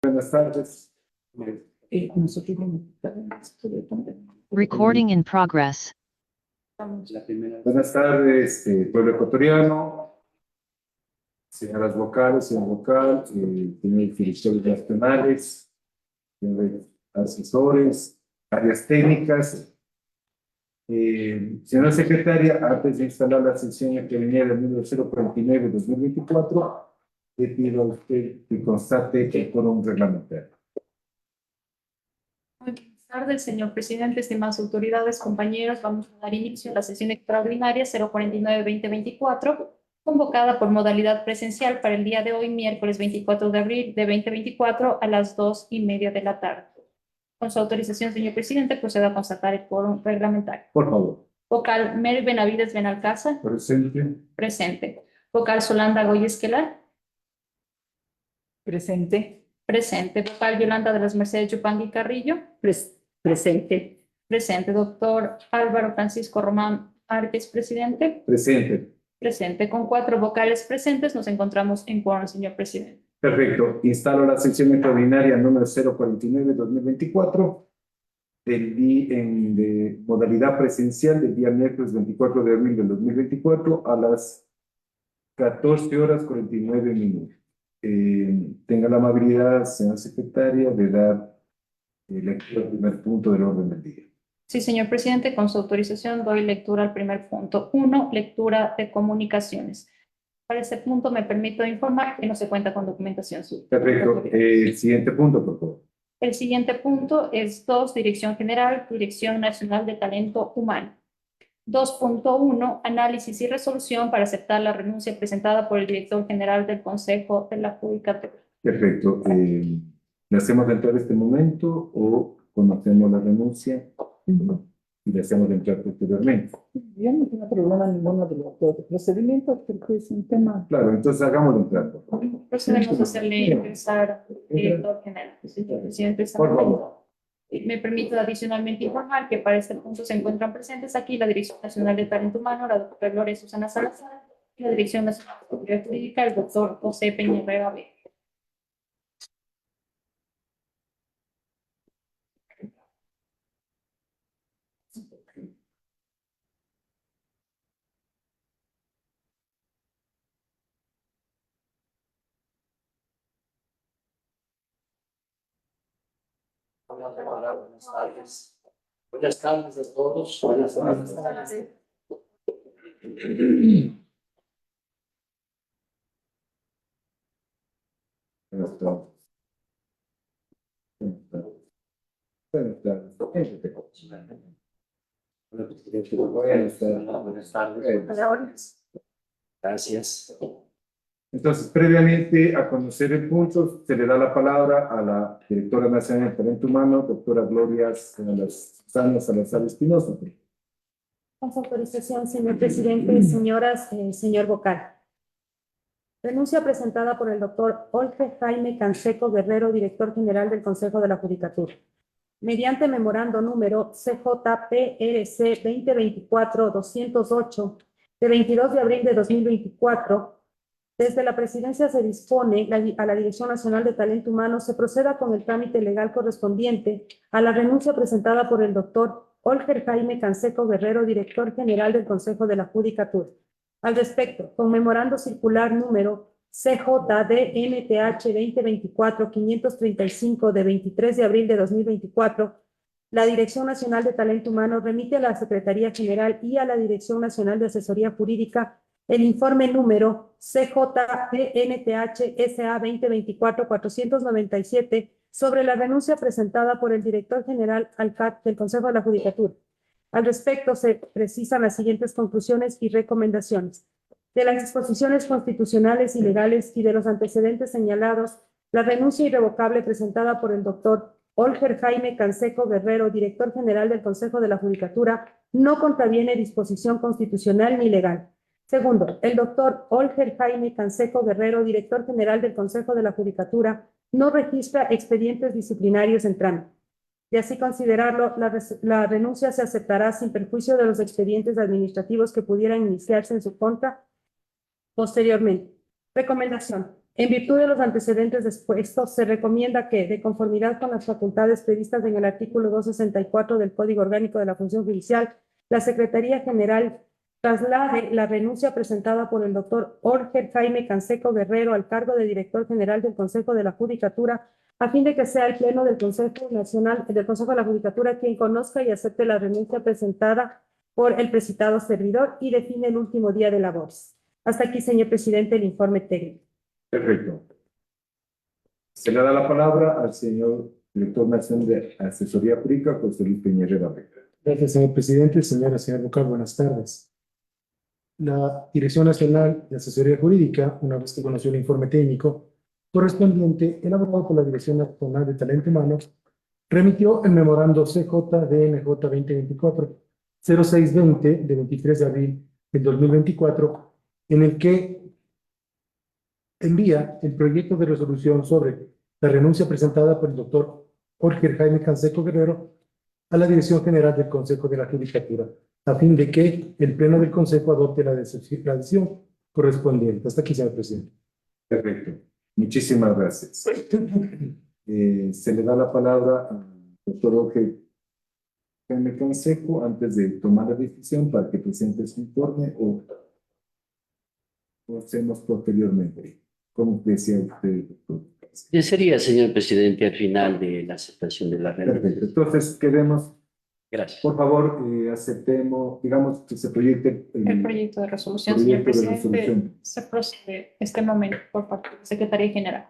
Buenas tardes. Recording in progress. Buenas tardes, pueblo ecuatoriano, señoras vocales, señor vocal, señores dirigentes nacionales, señores asesores, áreas técnicas. Señora secretaria, antes de instalar la sesión que venía del número 049-2024, le pido a usted que constate el quórum reglamentario. Buenas tardes, señor presidente, estimadas autoridades, compañeros. Vamos a dar inicio a la sesión extraordinaria 049-2024, convocada por modalidad presencial para el día de hoy, miércoles 24 de abril de 2024, a las 2:30 de la tarde. Con su autorización, señor presidente, procedo a constatar el quórum reglamentario. Por favor. Vocal Mary Benavides Benalcázar. Presente. Presente. Vocal Solanda Goyesquelar. Presente. Presente. Vocal Yolanda de las Mercedes Yupangui Carrillo. Presente. Presente. Doctor Álvaro Francisco Román Árquez, presidente. Presente. Presente. Con 4 vocales presentes nos encontramos en quórum, señor presidente. Perfecto. Instalo la sesión extraordinaria número 049-2024 de modalidad presencial del día miércoles 24 de abril del 2024 a las 14:49. Tenga la amabilidad, señora secretaria, de dar lectura al primer punto del orden del día. Sí, señor presidente, con su autorización doy lectura al primer punto. 1. Lectura de comunicaciones. Para este punto me permito informar que no se cuenta con documentación suya. Perfecto. Siguiente punto, por favor. El siguiente punto es 2. Dirección General, Dirección Nacional de Talento Humano. 2.1. Análisis y resolución para aceptar la renuncia presentada por el director general del Consejo de la Judicatura. Perfecto. ¿Le hacemos entrar este momento o conocemos la renuncia y le hacemos entrar posteriormente? Yo no tengo problema ninguno de los procedimientos porque es un tema. Claro, entonces hagámoslo entrar, por favor. Procedemos a hacerle ingresar al director general. Señor presidente, Por favor. me permito adicionalmente informar que para este punto se encuentran presentes aquí la Dirección Nacional de Talento Humano, la doctora Gloria Susana Salazar, y la Dirección Nacional de Seguridad Jurídica, el doctor José Peñarrega B. Buenas tardes. Buenas tardes a todos. Buenas tardes. Buenas tardes. Buenas tardes. Hola, presidente. Buenas tardes. Buenas tardes. Gracias. Entonces, previamente a conocer el punto, se le da la palabra a la directora nacional de Talento Humano, doctora Gloria Susana Salazar Espinosa. Con su autorización, señor presidente, señoras, señor vocal. Renuncia presentada por el doctor Olger Jaime Canseco Guerrero, director general del Consejo de la Judicatura. Mediante memorando número CJPRC 2024-208 de 22 de abril de 2024, desde la presidencia se dispone a la Dirección Nacional de Talento Humano se proceda con el trámite legal correspondiente a la renuncia presentada por el doctor Olger Jaime Canseco Guerrero, director general del Consejo de la Judicatura. Al respecto, con memorando circular número CJDMTH 2024-535 de 23 de abril de 2024, la Dirección Nacional de Talento Humano remite a la Secretaría General y a la Dirección Nacional de Asesoría Jurídica el informe número CJPNTH-SA 2024-497 sobre la renuncia presentada por el director general al CAT del Consejo de la Judicatura. Al respecto, se precisan las siguientes conclusiones y recomendaciones. De las disposiciones constitucionales y legales y de los antecedentes señalados, la renuncia irrevocable presentada por el doctor Olger Jaime Canseco Guerrero, director general del Consejo de la Judicatura, no contraviene disposición constitucional ni legal. Segundo, el doctor Olger Jaime Canseco Guerrero, director general del Consejo de la Judicatura, no registra expedientes disciplinarios en trámite. Y así considerarlo, la renuncia se aceptará sin perjuicio de los expedientes administrativos que pudieran iniciarse en su contra posteriormente. Recomendación. En virtud de los antecedentes expuestos, se recomienda que, de conformidad con las facultades previstas en el artículo 264 del Código Orgánico de la Función Judicial, la Secretaría General traslade la renuncia presentada por el doctor Jorge Jaime Canseco Guerrero al cargo de director general del Consejo de la Judicatura, a fin de que sea el Pleno del Consejo Nacional del Consejo de la Judicatura quien conozca y acepte la renuncia presentada por el precitado servidor y define el último día de labores. Hasta aquí, señor presidente, el informe técnico. Perfecto. Se le da la palabra al señor director nacional de Asesoría Jurídica, José Luis Peña Barrera. Gracias, señor presidente. Señora vocal, buenas tardes. La Dirección Nacional de Asesoría Jurídica, una vez que conoció el informe técnico correspondiente elaborado por la Dirección Nacional de Talento Humano, remitió el memorando CJDNJ 2024-0620 de 23 de abril del 2024, en el que envía el proyecto de resolución sobre la renuncia presentada por el doctor Jorge Jaime Canseco Guerrero a la Dirección General del Consejo de la Judicatura, a fin de que el Pleno del Consejo adopte la decisión correspondiente. Hasta aquí, señor presidente. Perfecto. Muchísimas gracias. Se le da la palabra al doctor Jorge Jaime Canseco antes de tomar la decisión para que presente su informe o hacemos posteriormente. Como decía usted, doctor. ¿Qué sería, señor presidente, al final de la aceptación de la renuncia? Perfecto. Entonces, queremos, Gracias. por favor, aceptemos, digamos, que se proyecte El proyecto de resolución, señor proyecto de presidente, resolución. se procede este momento por parte de la Secretaría General.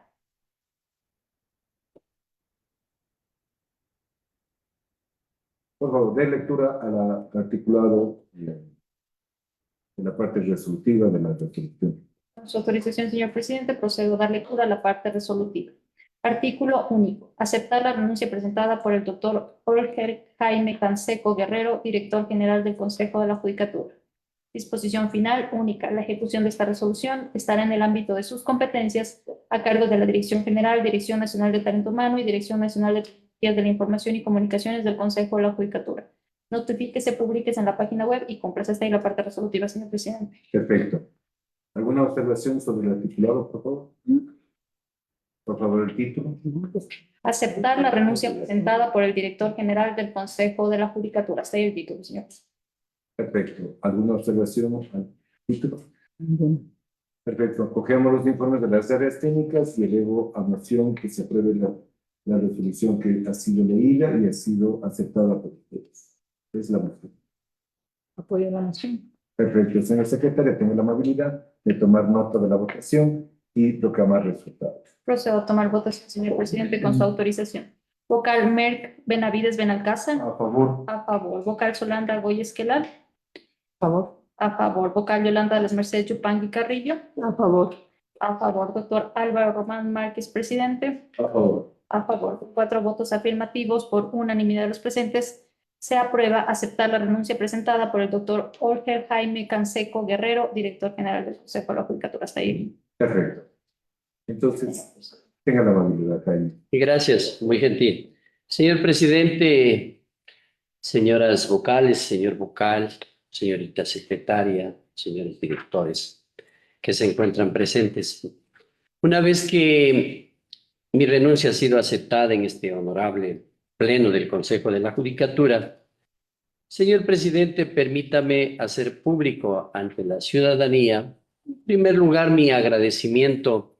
Por favor, dé lectura al articulado de la parte resolutiva de la resolución. Con su autorización, señor presidente, procedo a dar lectura a la parte resolutiva. Artículo único. Aceptar la renuncia presentada por el doctor Jorge Jaime Canseco Guerrero, director general del Consejo de la Judicatura. Disposición final única. La ejecución de esta resolución estará en el ámbito de sus competencias a cargo de la Dirección General, Dirección Nacional de Talento Humano y Dirección Nacional de Tecnologías de la Información y Comunicaciones del Consejo de la Judicatura. Notifíquese, publiques en la página web y compras. Hasta ahí la parte resolutiva, señor presidente. Perfecto. ¿Alguna observación sobre el articulado, por favor? Por favor, el título. Aceptar la renuncia presentada por el director general del Consejo de la Judicatura. Hasta ahí el título, señor. Perfecto. ¿Alguna observación al título? Perfecto. Cogemos los informes de las áreas técnicas y elevo a moción que se apruebe la resolución que ha sido leída y ha sido aceptada por ustedes. Es la moción. Apoyo la moción. Perfecto. Señor secretario, tengo la amabilidad de tomar nota de la votación y proclamar resultados. Procedo a tomar votación, señor presidente, con su autorización. Vocal Merck Benavides Benalcázar. A favor. A favor. Vocal Solanda Argoy Esquelal. A favor. A favor. Vocal Yolanda de las Mercedes Yupangui Carrillo. A favor. A favor. Doctor Álvaro Román Márquez, presidente. A favor. A favor. Con 4 votos afirmativos por unanimidad de los presentes, se aprueba aceptar la renuncia presentada por el doctor Jorge Jaime Canseco Guerrero, director general del Consejo de la Judicatura. Hasta ahí. Perfecto. Entonces, tenga la amabilidad, Jaime. Y gracias, muy gentil. Señor presidente, señoras vocales, señor vocal, señorita secretaria, señores directores que se encuentran presentes. Una vez que mi renuncia ha sido aceptada en este honorable Pleno del Consejo de la Judicatura, señor presidente, permítame hacer público ante la ciudadanía, en primer lugar, mi agradecimiento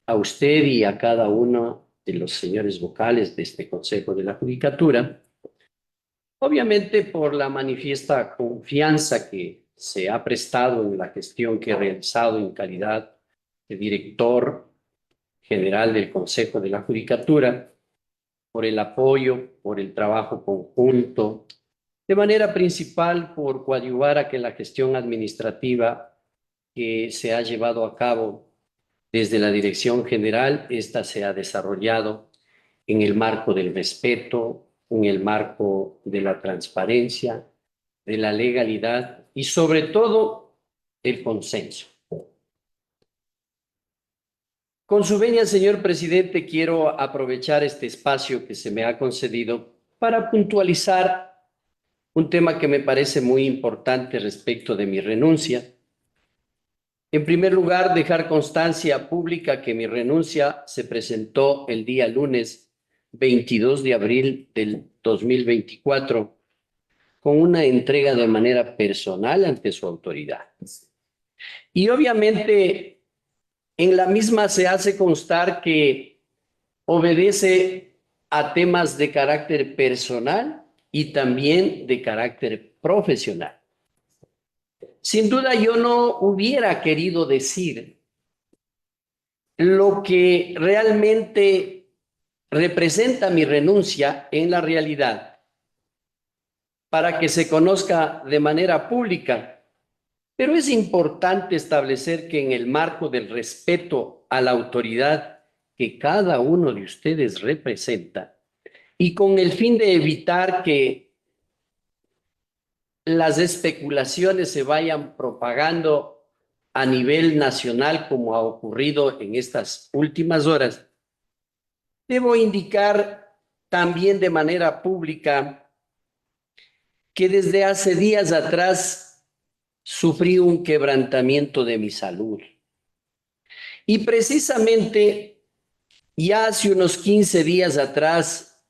a usted y a cada uno de los señores vocales de este Consejo de la Judicatura, obviamente por la manifiesta confianza que se ha prestado en la gestión que he realizado en calidad de director general del Consejo de la Judicatura, por el apoyo, por el trabajo conjunto, de manera principal por coadyuvar a que la gestión administrativa que se ha llevado a cabo desde la Dirección General, esta se ha desarrollado en el marco del respeto, en el marco de la transparencia, de la legalidad y sobre todo el consenso. Con su venia, señor presidente, quiero aprovechar este espacio que se me ha concedido para puntualizar un tema que me parece muy importante respecto de mi renuncia. En primer lugar, dejar constancia pública que mi renuncia se presentó el día lunes 22 de abril del 2024 con una entrega de manera personal ante su autoridad. Y obviamente en la misma se hace constar que obedece a temas de carácter personal y también de carácter profesional. Sin duda yo no hubiera querido decir lo que realmente representa mi renuncia en la realidad para que se conozca de manera pública. Pero es importante establecer que en el marco del respeto a la autoridad que cada uno de ustedes representa y con el fin de evitar que las especulaciones se vayan propagando a nivel nacional como ha ocurrido en estas últimas horas, debo indicar también de manera pública que desde hace días atrás sufrí un quebrantamiento de mi salud. Y precisamente ya hace unos 15 días atrás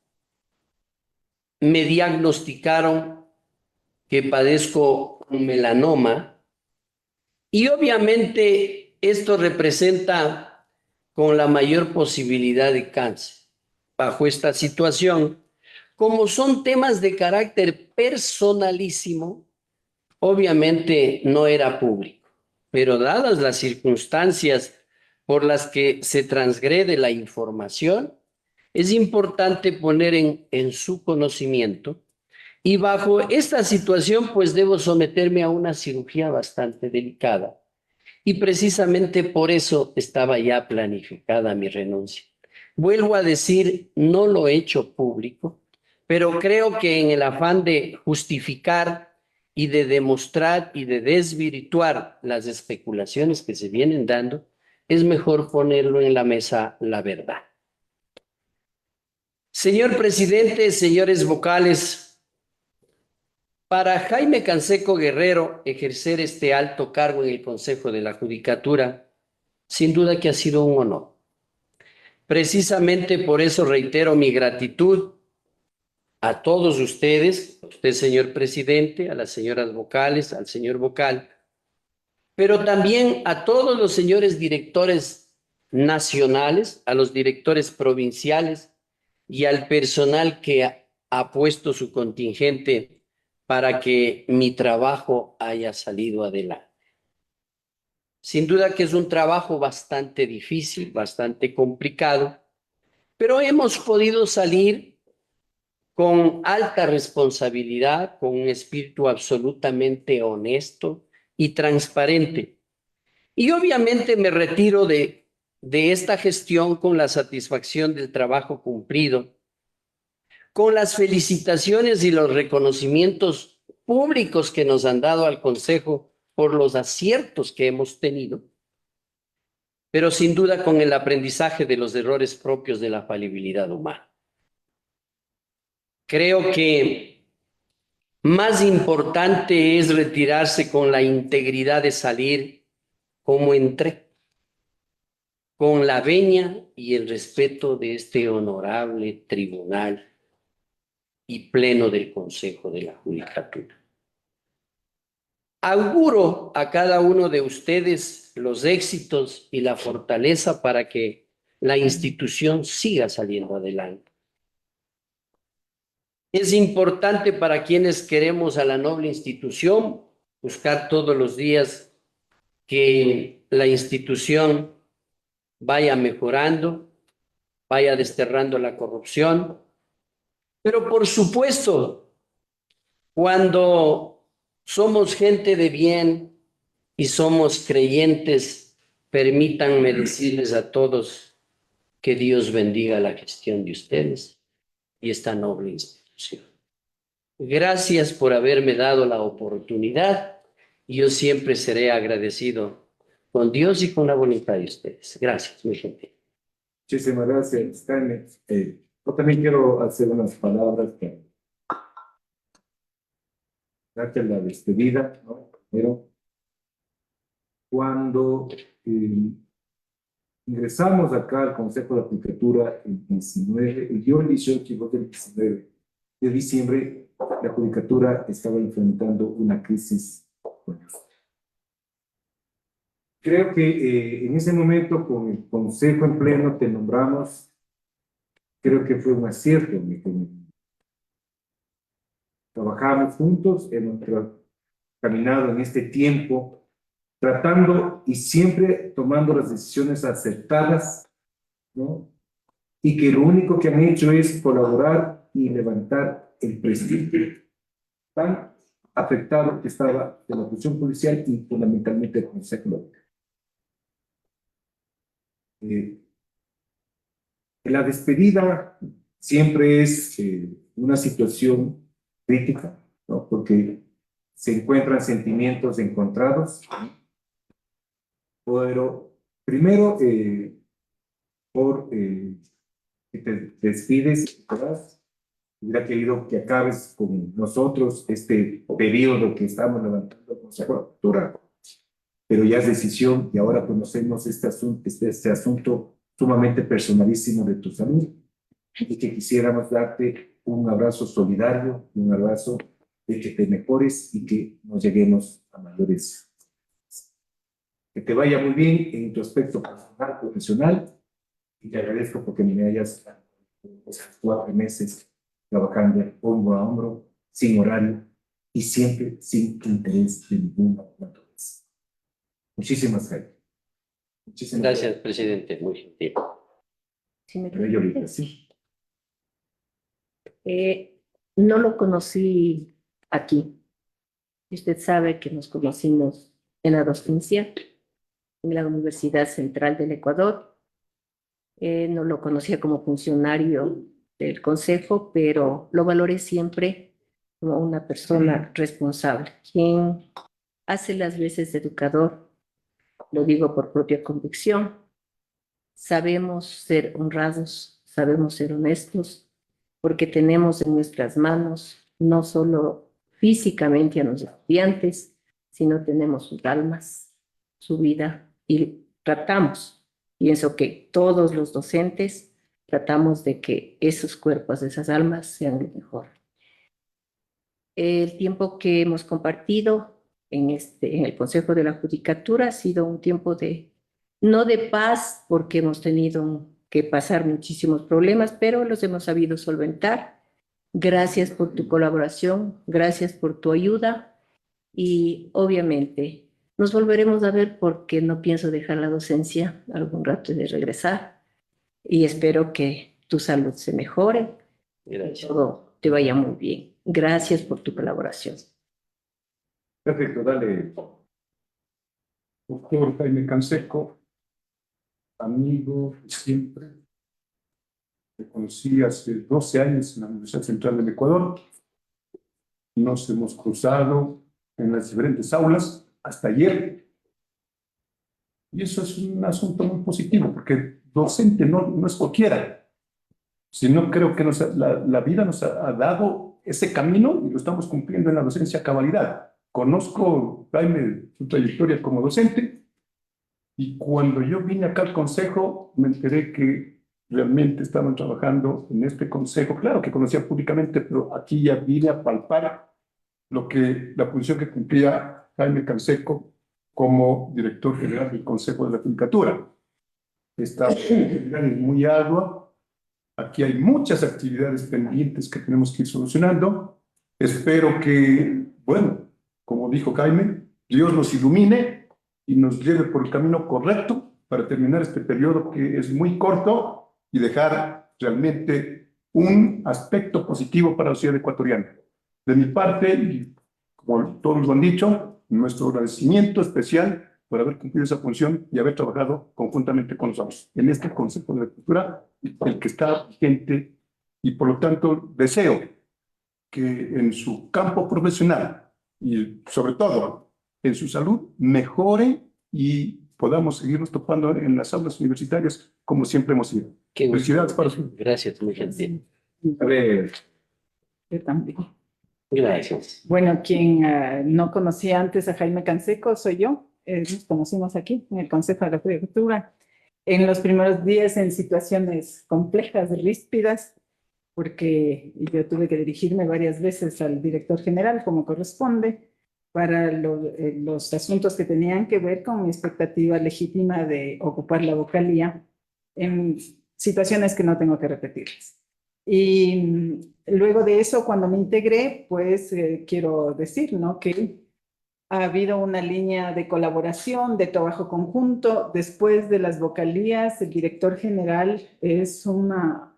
me diagnosticaron que padezco un melanoma y obviamente esto representa con la mayor posibilidad de cáncer. Bajo esta situación, como son temas de carácter personalísimo, obviamente no era público, pero dadas las circunstancias por las que se transgrede la información, es importante poner en su conocimiento y bajo esta situación pues debo someterme a una cirugía bastante delicada y precisamente por eso estaba ya planificada mi renuncia. Vuelvo a decir, no lo he hecho público, pero creo que en el afán de justificar y de demostrar y de desvirtuar las especulaciones que se vienen dando, es mejor ponerlo en la mesa la verdad. Señor presidente, señores vocales, para Jaime Canseco Guerrero ejercer este alto cargo en el Consejo de la Judicatura, sin duda que ha sido un honor. Precisamente por eso reitero mi gratitud a todos ustedes, a usted, señor presidente, a las señoras vocales, al señor vocal, pero también a todos los señores directores nacionales, a los directores provinciales y al personal que ha puesto su contingente para que mi trabajo haya salido adelante. Sin duda que es un trabajo bastante difícil, bastante complicado, pero hemos podido salir con alta responsabilidad, con un espíritu absolutamente honesto y transparente. Y obviamente me retiro de esta gestión con la satisfacción del trabajo cumplido, con las felicitaciones y los reconocimientos públicos que nos han dado al Consejo por los aciertos que hemos tenido, pero sin duda con el aprendizaje de los errores propios de la falibilidad humana. Creo que más importante es retirarse con la integridad de salir como entré, con la venia y el respeto de este honorable tribunal y pleno del Consejo de la Judicatura. Auguro a cada uno de ustedes los éxitos y la fortaleza para que la institución siga saliendo adelante. Es importante para quienes queremos a la noble institución buscar todos los días que la institución vaya mejorando, vaya desterrando la corrupción, pero por supuesto, cuando somos gente de bien y somos creyentes, permítanme decirles a todos que Dios bendiga la gestión de ustedes y esta noble institución. Gracias por haberme dado la oportunidad y yo siempre seré agradecido con Dios y con la voluntad de ustedes. Gracias, mi gente. Muchísimas gracias, Jaime. Yo también quiero hacer unas palabras que darte la despedida, ¿no? Primero, cuando ingresamos acá al Consejo de la Judicatura el 18 y vos el 19 de diciembre, la Judicatura estaba enfrentando una crisis. Creo que en ese momento, con el Consejo en pleno, te nombramos, creo que fue un acierto. Trabajamos juntos, hemos caminado en este tiempo, tratando y siempre tomando las decisiones acertadas, ¿no? Y que lo único que han hecho es colaborar y levantar el prestigio tan afectado que estaba de la función policial y fundamentalmente del Consejo Local. La despedida siempre es una situación crítica, ¿no? Porque se encuentran sentimientos encontrados, ¿no? Pero primero, que te despides y te vas, hubiera querido que acabes con nosotros este periodo que estamos levantando con la Judicatura, pero ya es decisión y ahora conocemos este asunto sumamente personalísimo de tu salud y que quisiéramos darte un abrazo solidario, un abrazo de que te mejores y que nos lleguemos a mayores. Que te vaya muy bien en tu aspecto personal, profesional, y te agradezco porque me hayas esos 4 meses trabajando hombro a hombro, sin horario y siempre sin interés de ninguna naturaleza. Muchísimas gracias. Muchísimas Gracias, presidente, muy gentil. Si me Pero yo ahorita, permite, sí. no lo conocí aquí. Usted sabe que nos conocimos en la docencia, en la Universidad Central del Ecuador. No lo conocía como funcionario del Consejo, pero lo valoré siempre como una persona responsable, quien hace las veces de educador, lo digo por propia convicción. Sabemos ser honrados, sabemos ser honestos, porque tenemos en nuestras manos no solo físicamente a los estudiantes, sino tenemos sus almas, su vida, y tratamos, pienso que todos los docentes tratamos de que esos cuerpos, esas almas sean lo mejor. El tiempo que hemos compartido en el Consejo de la Judicatura ha sido un tiempo no de paz, porque hemos tenido que pasar muchísimos problemas, pero los hemos sabido solventar. Gracias por tu colaboración, gracias por tu ayuda y obviamente nos volveremos a ver porque no pienso dejar la docencia algún rato de regresar y espero que tu salud se mejore, Gracias. todo te vaya muy bien. Gracias por tu colaboración. Perfecto, dale. Doctor Jaime Canseco, amigo de siempre. Te conocí hace 12 años en la Universidad Central del Ecuador. Nos hemos cruzado en las diferentes aulas hasta ayer. Y eso es un asunto muy positivo, porque docente no es cualquiera, sino creo que la vida nos ha dado ese camino y lo estamos cumpliendo en la docencia a cabalidad. Conozco, Jaime, su trayectoria como docente, y cuando yo vine acá al consejo, me enteré que realmente estaban trabajando en este consejo. Claro que conocía públicamente, pero aquí ya vine a palpar la función que cumplía Jaime Canseco como director general del Consejo de la Judicatura. Esta actividad es muy ardua. Aquí hay muchas actividades pendientes que tenemos que ir solucionando. Espero que, bueno, como dijo Jaime, Dios nos ilumine y nos lleve por el camino correcto para terminar este periodo que es muy corto y dejar realmente un aspecto positivo para la sociedad ecuatoriana. De mi parte, y como todos lo han dicho, nuestro agradecimiento especial por haber cumplido esa función y haber trabajado conjuntamente con nosotros en este Consejo de la Cultura, el que está vigente, y por lo tanto deseo que en su campo profesional y sobre todo en su salud mejore y podamos seguirnos topando en las aulas universitarias como siempre hemos sido. Qué gusto. Felicidades para su... Gracias, muy gentil. A ver, Yo también. Gracias. Bueno, quien no conocía antes a Jaime Canseco soy yo. nos conocimos aquí en el Consejo de la Judicatura, en los primeros días en situaciones complejas, ríspidas, porque yo tuve que dirigirme varias veces al director general, como corresponde, para los asuntos que tenían que ver con mi expectativa legítima de ocupar la vocalía en situaciones que no tengo que repetirles. Y luego de eso, cuando me integré, pues quiero decir, ¿no?, que ha habido una línea de colaboración, de trabajo conjunto. Después de las vocalías, el director general es una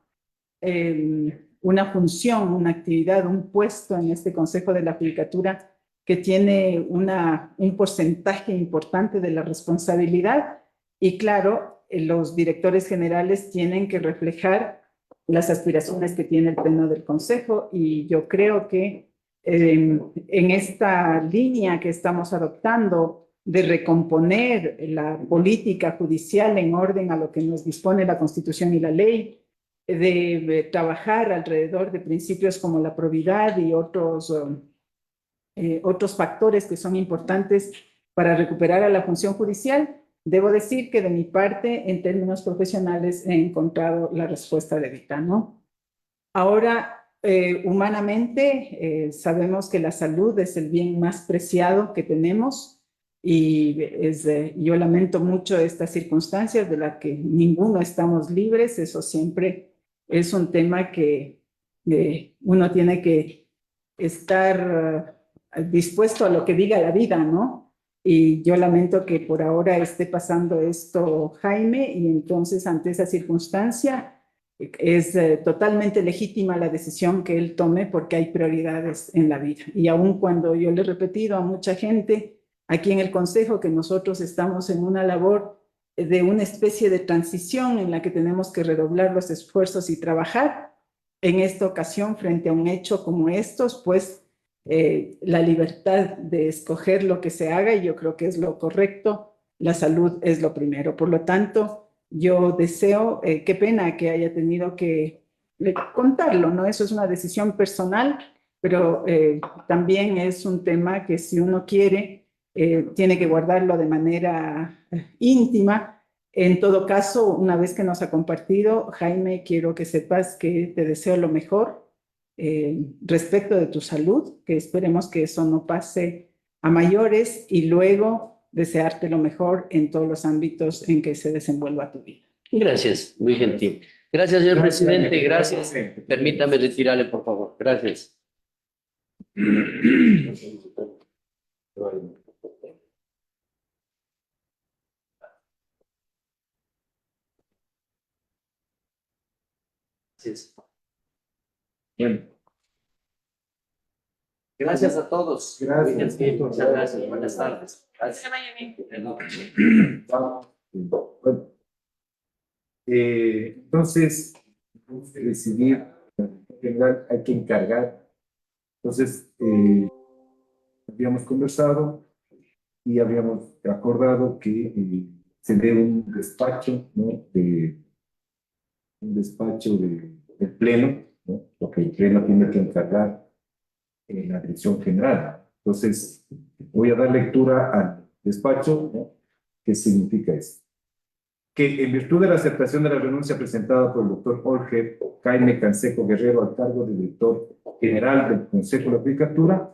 función, una actividad, un puesto en este Consejo de la Judicatura que tiene un porcentaje importante de la responsabilidad y claro, los directores generales tienen que reflejar las aspiraciones que tiene el Pleno del Consejo y yo creo que en esta línea que estamos adoptando de recomponer la política judicial en orden a lo que nos dispone la Constitución y la ley, de trabajar alrededor de principios como la probidad y otros factores que son importantes para recuperar a la función judicial, debo decir que de mi parte, en términos profesionales, he encontrado la respuesta debida, ¿no? Ahora, humanamente, sabemos que la salud es el bien más preciado que tenemos y yo lamento mucho estas circunstancias de las que ninguno estamos libres. Eso siempre es un tema que uno tiene que estar dispuesto a lo que diga la vida, ¿no? Y yo lamento que por ahora esté pasando esto Jaime y entonces ante esa circunstancia es totalmente legítima la decisión que él tome porque hay prioridades en la vida. Y aun cuando yo le he repetido a mucha gente aquí en el Consejo que nosotros estamos en una labor de una especie de transición en la que tenemos que redoblar los esfuerzos y trabajar, en esta ocasión frente a un hecho como estos, pues la libertad de escoger lo que se haga y yo creo que es lo correcto, la salud es lo primero. Por lo tanto, yo deseo, qué pena que haya tenido que contarlo, ¿no? Eso es una decisión personal, pero también es un tema que si uno quiere, tiene que guardarlo de manera íntima. En todo caso, una vez que nos ha compartido, Jaime, quiero que sepas que te deseo lo mejor respecto de tu salud, que esperemos que eso no pase a mayores y luego desearte lo mejor en todos los ámbitos en que se desenvuelva tu vida. Gracias, muy gentil. Gracias, señor presidente. Gracias. Permítame retirarle, por favor. Gracias. Gracias. Bueno, Gracias a todos. Gracias. Muy gentil. Muchas gracias. Buenas tardes. Gracias. bueno. Entonces, tenemos que decidir, hay que encargar. Entonces, habíamos conversado y habíamos acordado que se dé un despacho, ¿no? Un despacho del Pleno, ¿no? Lo que el Pleno tiene que encargar en la dirección general. Entonces, voy a dar lectura al despacho, ¿no? ¿Qué significa eso? Que en virtud de la aceptación de la renuncia presentada por el doctor Jorge Jaime Canseco Guerrero al cargo de director general del Consejo de la Judicatura,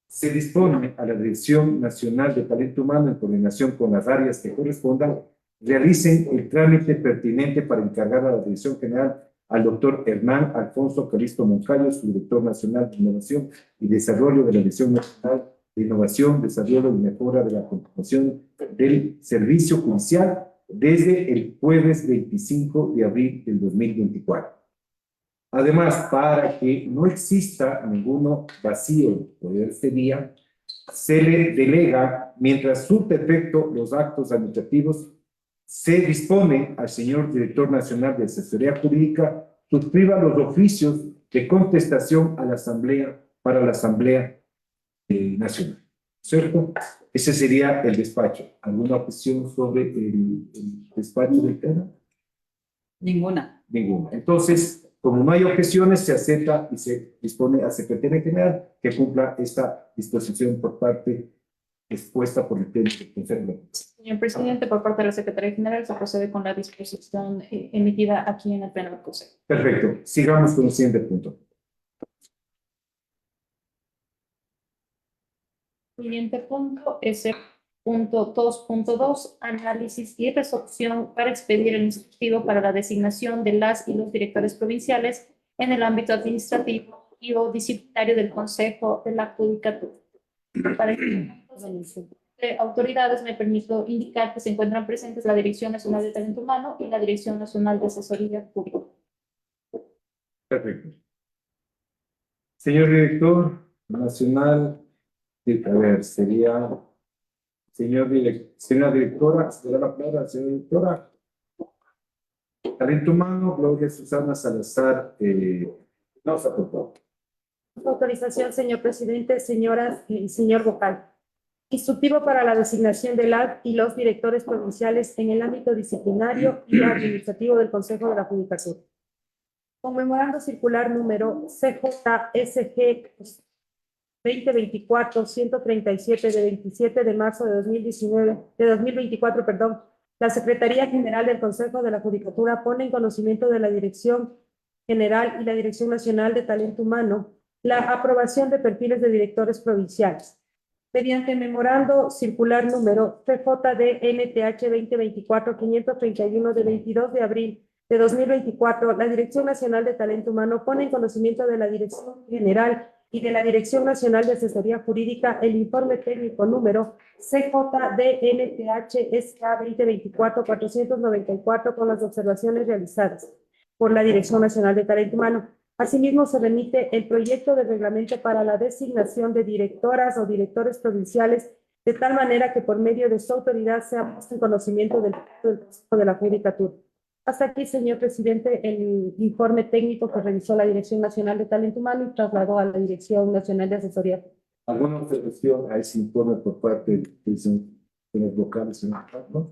se dispone a la Dirección Nacional de Talento Humano en coordinación con las áreas que correspondan, realicen el trámite pertinente para encargar a la Dirección General al doctor Hernán Alfonso Calisto Moncayo, subdirector nacional de Innovación y Desarrollo de la Dirección Nacional de Innovación, Desarrollo y Mejora de la Contratación del Servicio Judicial desde el jueves 25 de abril del 2024. Además, para que no exista ningún vacío por este día, se le delega, mientras surte efecto los actos administrativos, se dispone al señor director nacional de asesoría jurídica suscriba los oficios de contestación a la Asamblea para la Asamblea Nacional. ¿Cierto? Ese sería el despacho. ¿Alguna objeción sobre el despacho del tema? Ninguna. Ninguna. Entonces, como no hay objeciones, se acepta y se dispone a Secretaría General que cumpla esta disposición por parte expuesta por el Pleno del Consejo. Señor presidente, por parte de la Secretaría General se procede con la disposición emitida aquí en el Pleno del Consejo. Perfecto. Sigamos con el siguiente punto. Siguiente punto es el punto 2.2, análisis y resolución para expedir el instructivo para la designación de las y los directores provinciales en el ámbito administrativo y o disciplinario del Consejo de la Judicatura. Para autoridades me permito indicar que se encuentran presentes la Dirección Nacional de Talento Humano y la Dirección Nacional de Asesoría Pública. Perfecto. Señor director nacional, a ver, sería, señora directora, ¿se da la palabra, señora directora? Talento humano, Gloria Susana Salazar, no, por favor. Autorización, señor presidente, señoras y señor vocal. Instructivo para la designación de las y los directores provinciales en el ámbito disciplinario y administrativo del Consejo de la Judicatura. Conmemorando circular número CJSG 2024-137 de 27 de marzo de 2024, la Secretaría General del Consejo de la Judicatura pone en conocimiento de la Dirección General y la Dirección Nacional de Talento Humano la aprobación de perfiles de directores provinciales. Mediante memorando circular número CJDNTH 2024-531 de 22 de abril de 2024, la Dirección Nacional de Talento Humano pone en conocimiento de la Dirección General y de la Dirección Nacional de Asesoría Jurídica el informe técnico número CJDNTH SA 2024-494 con las observaciones realizadas por la Dirección Nacional de Talento Humano. Asimismo, se remite el proyecto de reglamento para la designación de directoras o directores provinciales de tal manera que por medio de su autoridad sea puesto en conocimiento del Consejo de la Judicatura. Hasta aquí, señor presidente, el informe técnico que revisó la Dirección Nacional de Talento Humano y trasladó a la Dirección Nacional de Asesoría. ¿Alguna observación a ese informe por parte de los vocales, señor Carlos?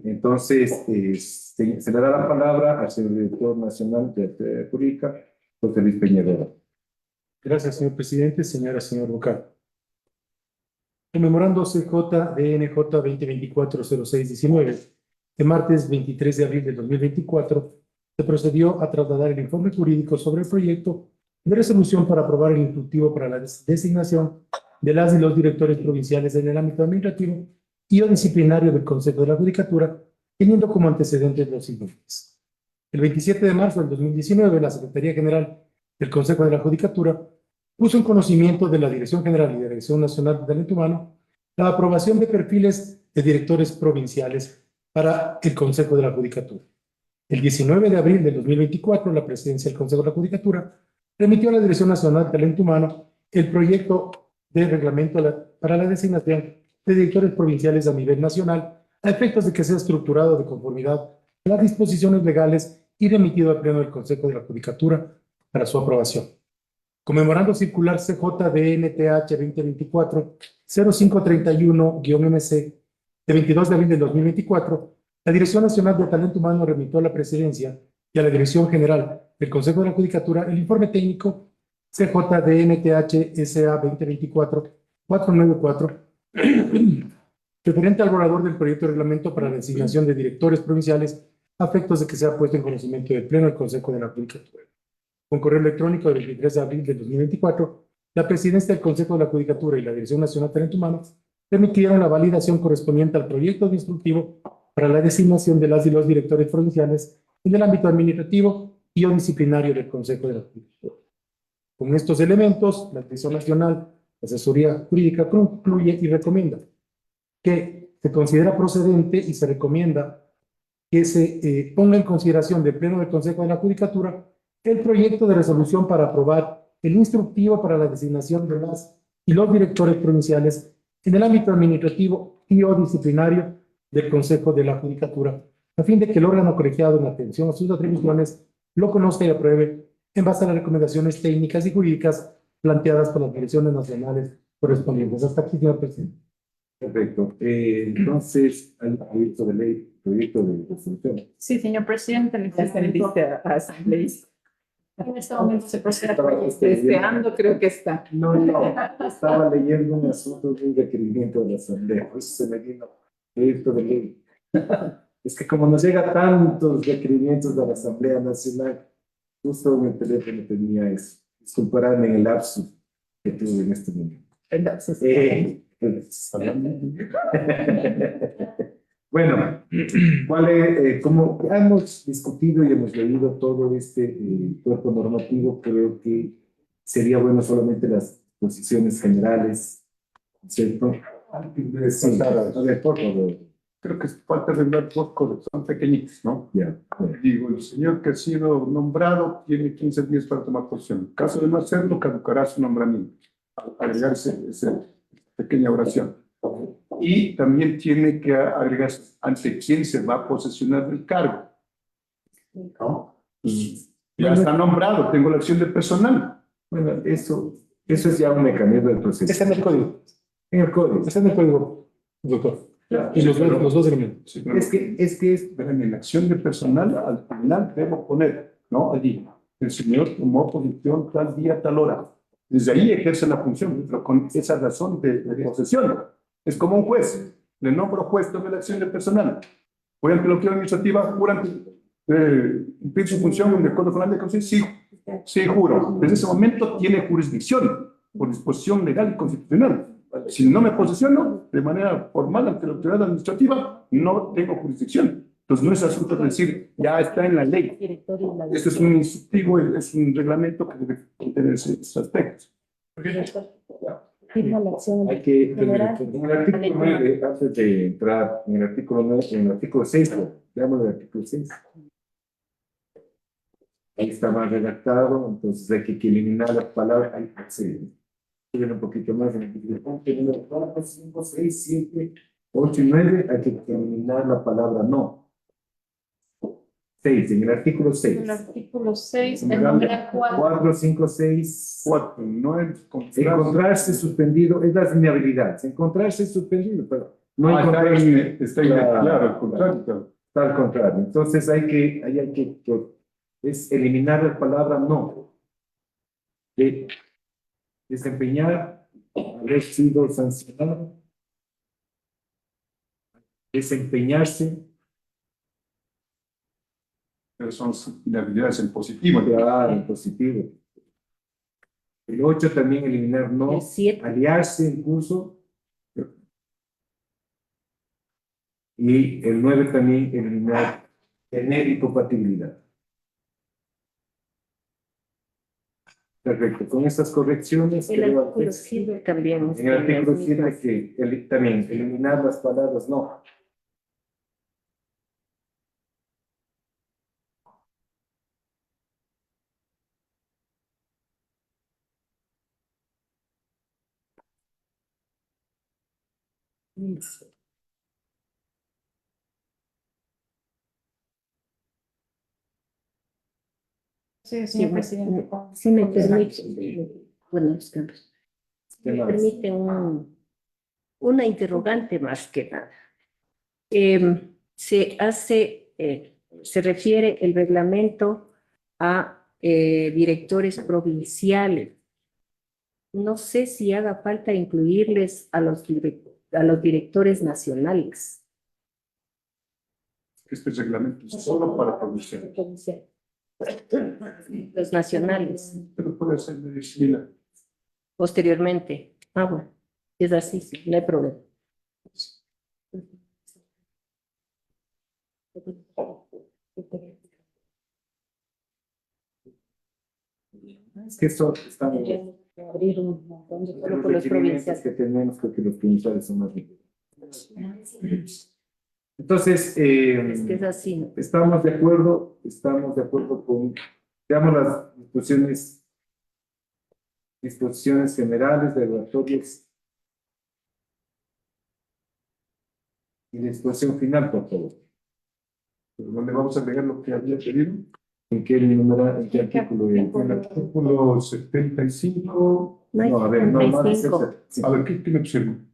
Entonces, se le da la palabra al señor director nacional de Asesoría Jurídica, José Luis Peñarera. Gracias, señor presidente, señora, señor vocal. Conmemorando CJDNJ 2024-06-19, de martes 23 de abril de 2024, se procedió a trasladar el informe jurídico sobre el proyecto de resolución para aprobar el instructivo para la designación de las y los directores provinciales en el ámbito administrativo y o disciplinario del Consejo de la Judicatura, teniendo como antecedentes los siguientes. El 27 de marzo del 2019, la Secretaría General del Consejo de la Judicatura puso en conocimiento de la Dirección General y de la Dirección Nacional de Talento Humano la aprobación de perfiles de directores provinciales para el Consejo de la Judicatura. El 19 de abril del 2024, la Presidencia del Consejo de la Judicatura remitió a la Dirección Nacional de Talento Humano el proyecto de reglamento para la designación de directores provinciales a nivel nacional, a efectos de que sea estructurado de conformidad a las disposiciones legales y remitido al Pleno del Consejo de la Judicatura para su aprobación. Conmemorando circular CJDNTH 2024-0531-MC de 22 de abril del 2024, la Dirección Nacional de Talento Humano remitió a la Presidencia y a la Dirección General del Consejo de la Judicatura el informe técnico CJDNTH SA 2024-494 referente al borrador del proyecto de reglamento para la designación de directores provinciales a efectos de que sea puesto en conocimiento del Pleno del Consejo de la Judicatura. Con correo electrónico del 23 de abril de 2024, la Presidencia del Consejo de la Judicatura y la Dirección Nacional de Talento Humano remitieron la validación correspondiente al proyecto de instructivo para la designación de las y los directores provinciales en el ámbito administrativo y o disciplinario del Consejo de la Judicatura. Con estos elementos, la Dirección Nacional de Asesoría Jurídica concluye y recomienda que se considera procedente y se recomienda que se ponga en consideración del Pleno del Consejo de la Judicatura el proyecto de resolución para aprobar el instructivo para la designación de las y los directores provinciales en el ámbito administrativo y o disciplinario del Consejo de la Judicatura, a fin de que el órgano colegiado, en atención a sus atribuciones, lo conozca y apruebe en base a las recomendaciones técnicas y jurídicas planteadas por las direcciones nacionales correspondientes. Hasta aquí, señor presidente. Perfecto. Entonces, hay un proyecto de ley, proyecto de resolución. Sí, señor presidente. Ya está en lista a asambleísta. En este momento se procede a Deseando creo que está. No, estaba leyendo un asunto de un requerimiento de la Asamblea, por eso se me vino proyecto de ley. Es que como nos llega tantos requerimientos de la Asamblea Nacional, justo en el teléfono tenía eso. Disculparán en el lapsus que tuve en este momento. Bueno, como ya hemos discutido y hemos leído todo este cuerpo normativo, creo que sería bueno solamente las posiciones generales, ¿cierto? Sí, a ver, por favor. Creo que falta arreglar dos cosas, son pequeñitas, ¿no? Ya. Digo, el señor que ha sido nombrado tiene 15 días para tomar posición. En caso de no hacerlo, caducará su nombramiento. Al agregarse esa pequeña oración. Y también tiene que agregar ante quién se va a posesionar del cargo. ¿No? Pues, ya está nombrado, tengo la acción de personal. Bueno, eso es ya un mecanismo del proceso. Está en el código. En el código. Está en el código, doctor. Y los dos elementos. Sí, pero Es que verán, en la acción de personal, al final debo poner, ¿no? Allí, el señor tomó posición tal día, tal hora. Desde ahí ejerce la función, pero con esa razón de posesión. Es como un juez. Le nombro juez de la acción de personal. Voy ante la autoridad administrativa, juran cumplir su función en el Código Penal de Conciencia. Sí, juro. Desde ese momento tiene jurisdicción por disposición legal y constitucional. Si no me posesiono de manera formal ante la autoridad administrativa, no tengo jurisdicción. Entonces no es asunto de decir, ya está en la ley. Este es un instructivo, es un reglamento que debe contener esos aspectos. Firma la acción hay que, general. en el artículo 9, antes de entrar en el artículo 9, en el artículo 6, veamos el artículo 6. Ahí está más redactado, entonces hay que eliminar las palabras. Ahí se suben un poquito más. En el artículo 4, 5, 6, 7, 8 y 9, hay que eliminar la palabra no. 6, en el artículo 6. En el artículo 6, el número 4. 4, 5, 6. 4, no Encontrarse suspendido es la inhabilidad. Encontrarse suspendido, pero no encontrarse. está claro, al contrario. Está al contrario. Entonces hay que es eliminar la palabra no. De desempeñar, haber sido sancionado, desempeñarse. Pero son inhabilidades en positivo. Claro, en positivo. El 8 también eliminar no, El 7. aliarse en curso. Y el 9 también eliminar tener incompatibilidad. Perfecto, con estas correcciones. El artículo 7 también. En el artículo 7 que también eliminar las palabras no. Sí, Sí, señor presidente. si me permite, bueno, los cambios. Me permite una interrogante más que nada. Se refiere el reglamento a directores provinciales. No sé si haga falta incluirles a los directores nacionales. Este reglamento es solo para provinciales. Los nacionales, Pero puede ser de disciplina. posteriormente. Ah, bueno, es así, sí, no hay problema. Es que esto está Abrir un montón de solo los por los requerimientos provinciales. que tenemos, porque los provinciales son más ricos. Entonces, Es que es así, ¿no? estamos de acuerdo con, digamos, las disposiciones generales, regulatorias y la disposición final, por favor. ¿Dónde vamos a agregar lo que había pedido? ¿En qué número, en qué artículo? En el artículo 75. No, a ver, no, más de 75. A ver, ¿qué me pusieron?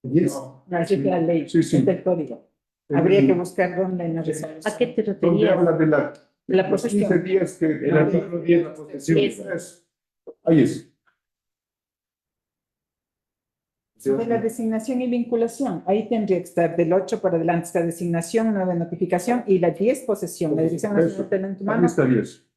10. No, es la ley, Sí, sí. es del código. Habría que buscar dónde en la resolución. ¿A qué te Donde referías? habla de la La Los 15 posesión. días que El artículo 10, la posesión. es. Ahí es. Sobre la designación y vinculación, ahí tendría que estar del 8 para adelante esta designación, nueva notificación y la 10 posesión, la Dirección Nacional de Talento Ahí Humano. está 10.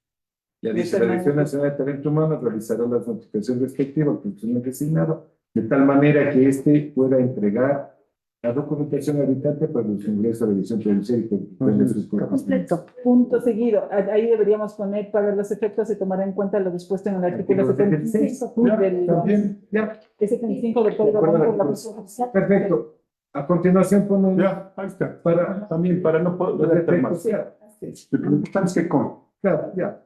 Ya dice, la Dirección Nacional de Talento Humano realizará las notificaciones respectivas al funcionario designado, de tal manera que éste pueda entregar la documentación habilitante para los ingresos a la Dirección Provincial y que sus Completo. Punto seguido. Ahí deberíamos poner para los efectos se tomará en cuenta lo dispuesto en el artículo 75 También. Ya, 75 del De Código acuerdo a la Orgánico de la Constitución. Función Judicial. perfecto. A continuación ponemos Ya, ahí está. para También para no los poder hacer efectos. más. Ya, Lo importante es que con. claro, ya.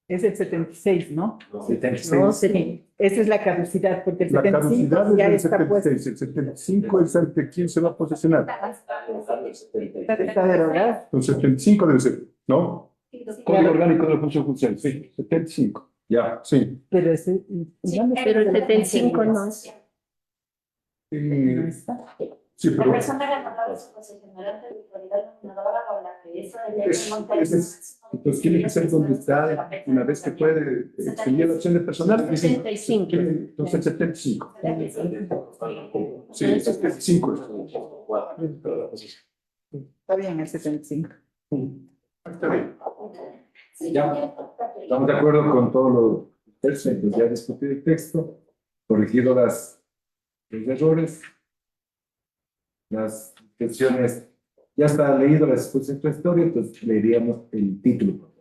Es el 76, ¿no? No, 76. sí. Esa es la caducidad, porque el La 75 caducidad es ya del está puesto. 76. El 75 es el que quién se va a posesionar. Está derogado. El 75 debe ser, ¿no? Código Orgánico de la Función Judicial. Sí, 75. Ya. Sí. Pero ese, ¿dónde está Pero el de la 75 no función? es. No Eh, está. sí, La pero. persona ganadora es concesionaria de autoridad nominadora o la cabeza de Entonces tiene que ser donde está, una vez que puede, sería la opción de personal. 75. Entonces 75. Sí, el 75. Está bien el 75. Está bien. Ya. Estamos de acuerdo con todos los textos, entonces ya discutí el texto, corregido los errores, las cuestiones, ya está leído la exposición de la historia, entonces leeríamos el título.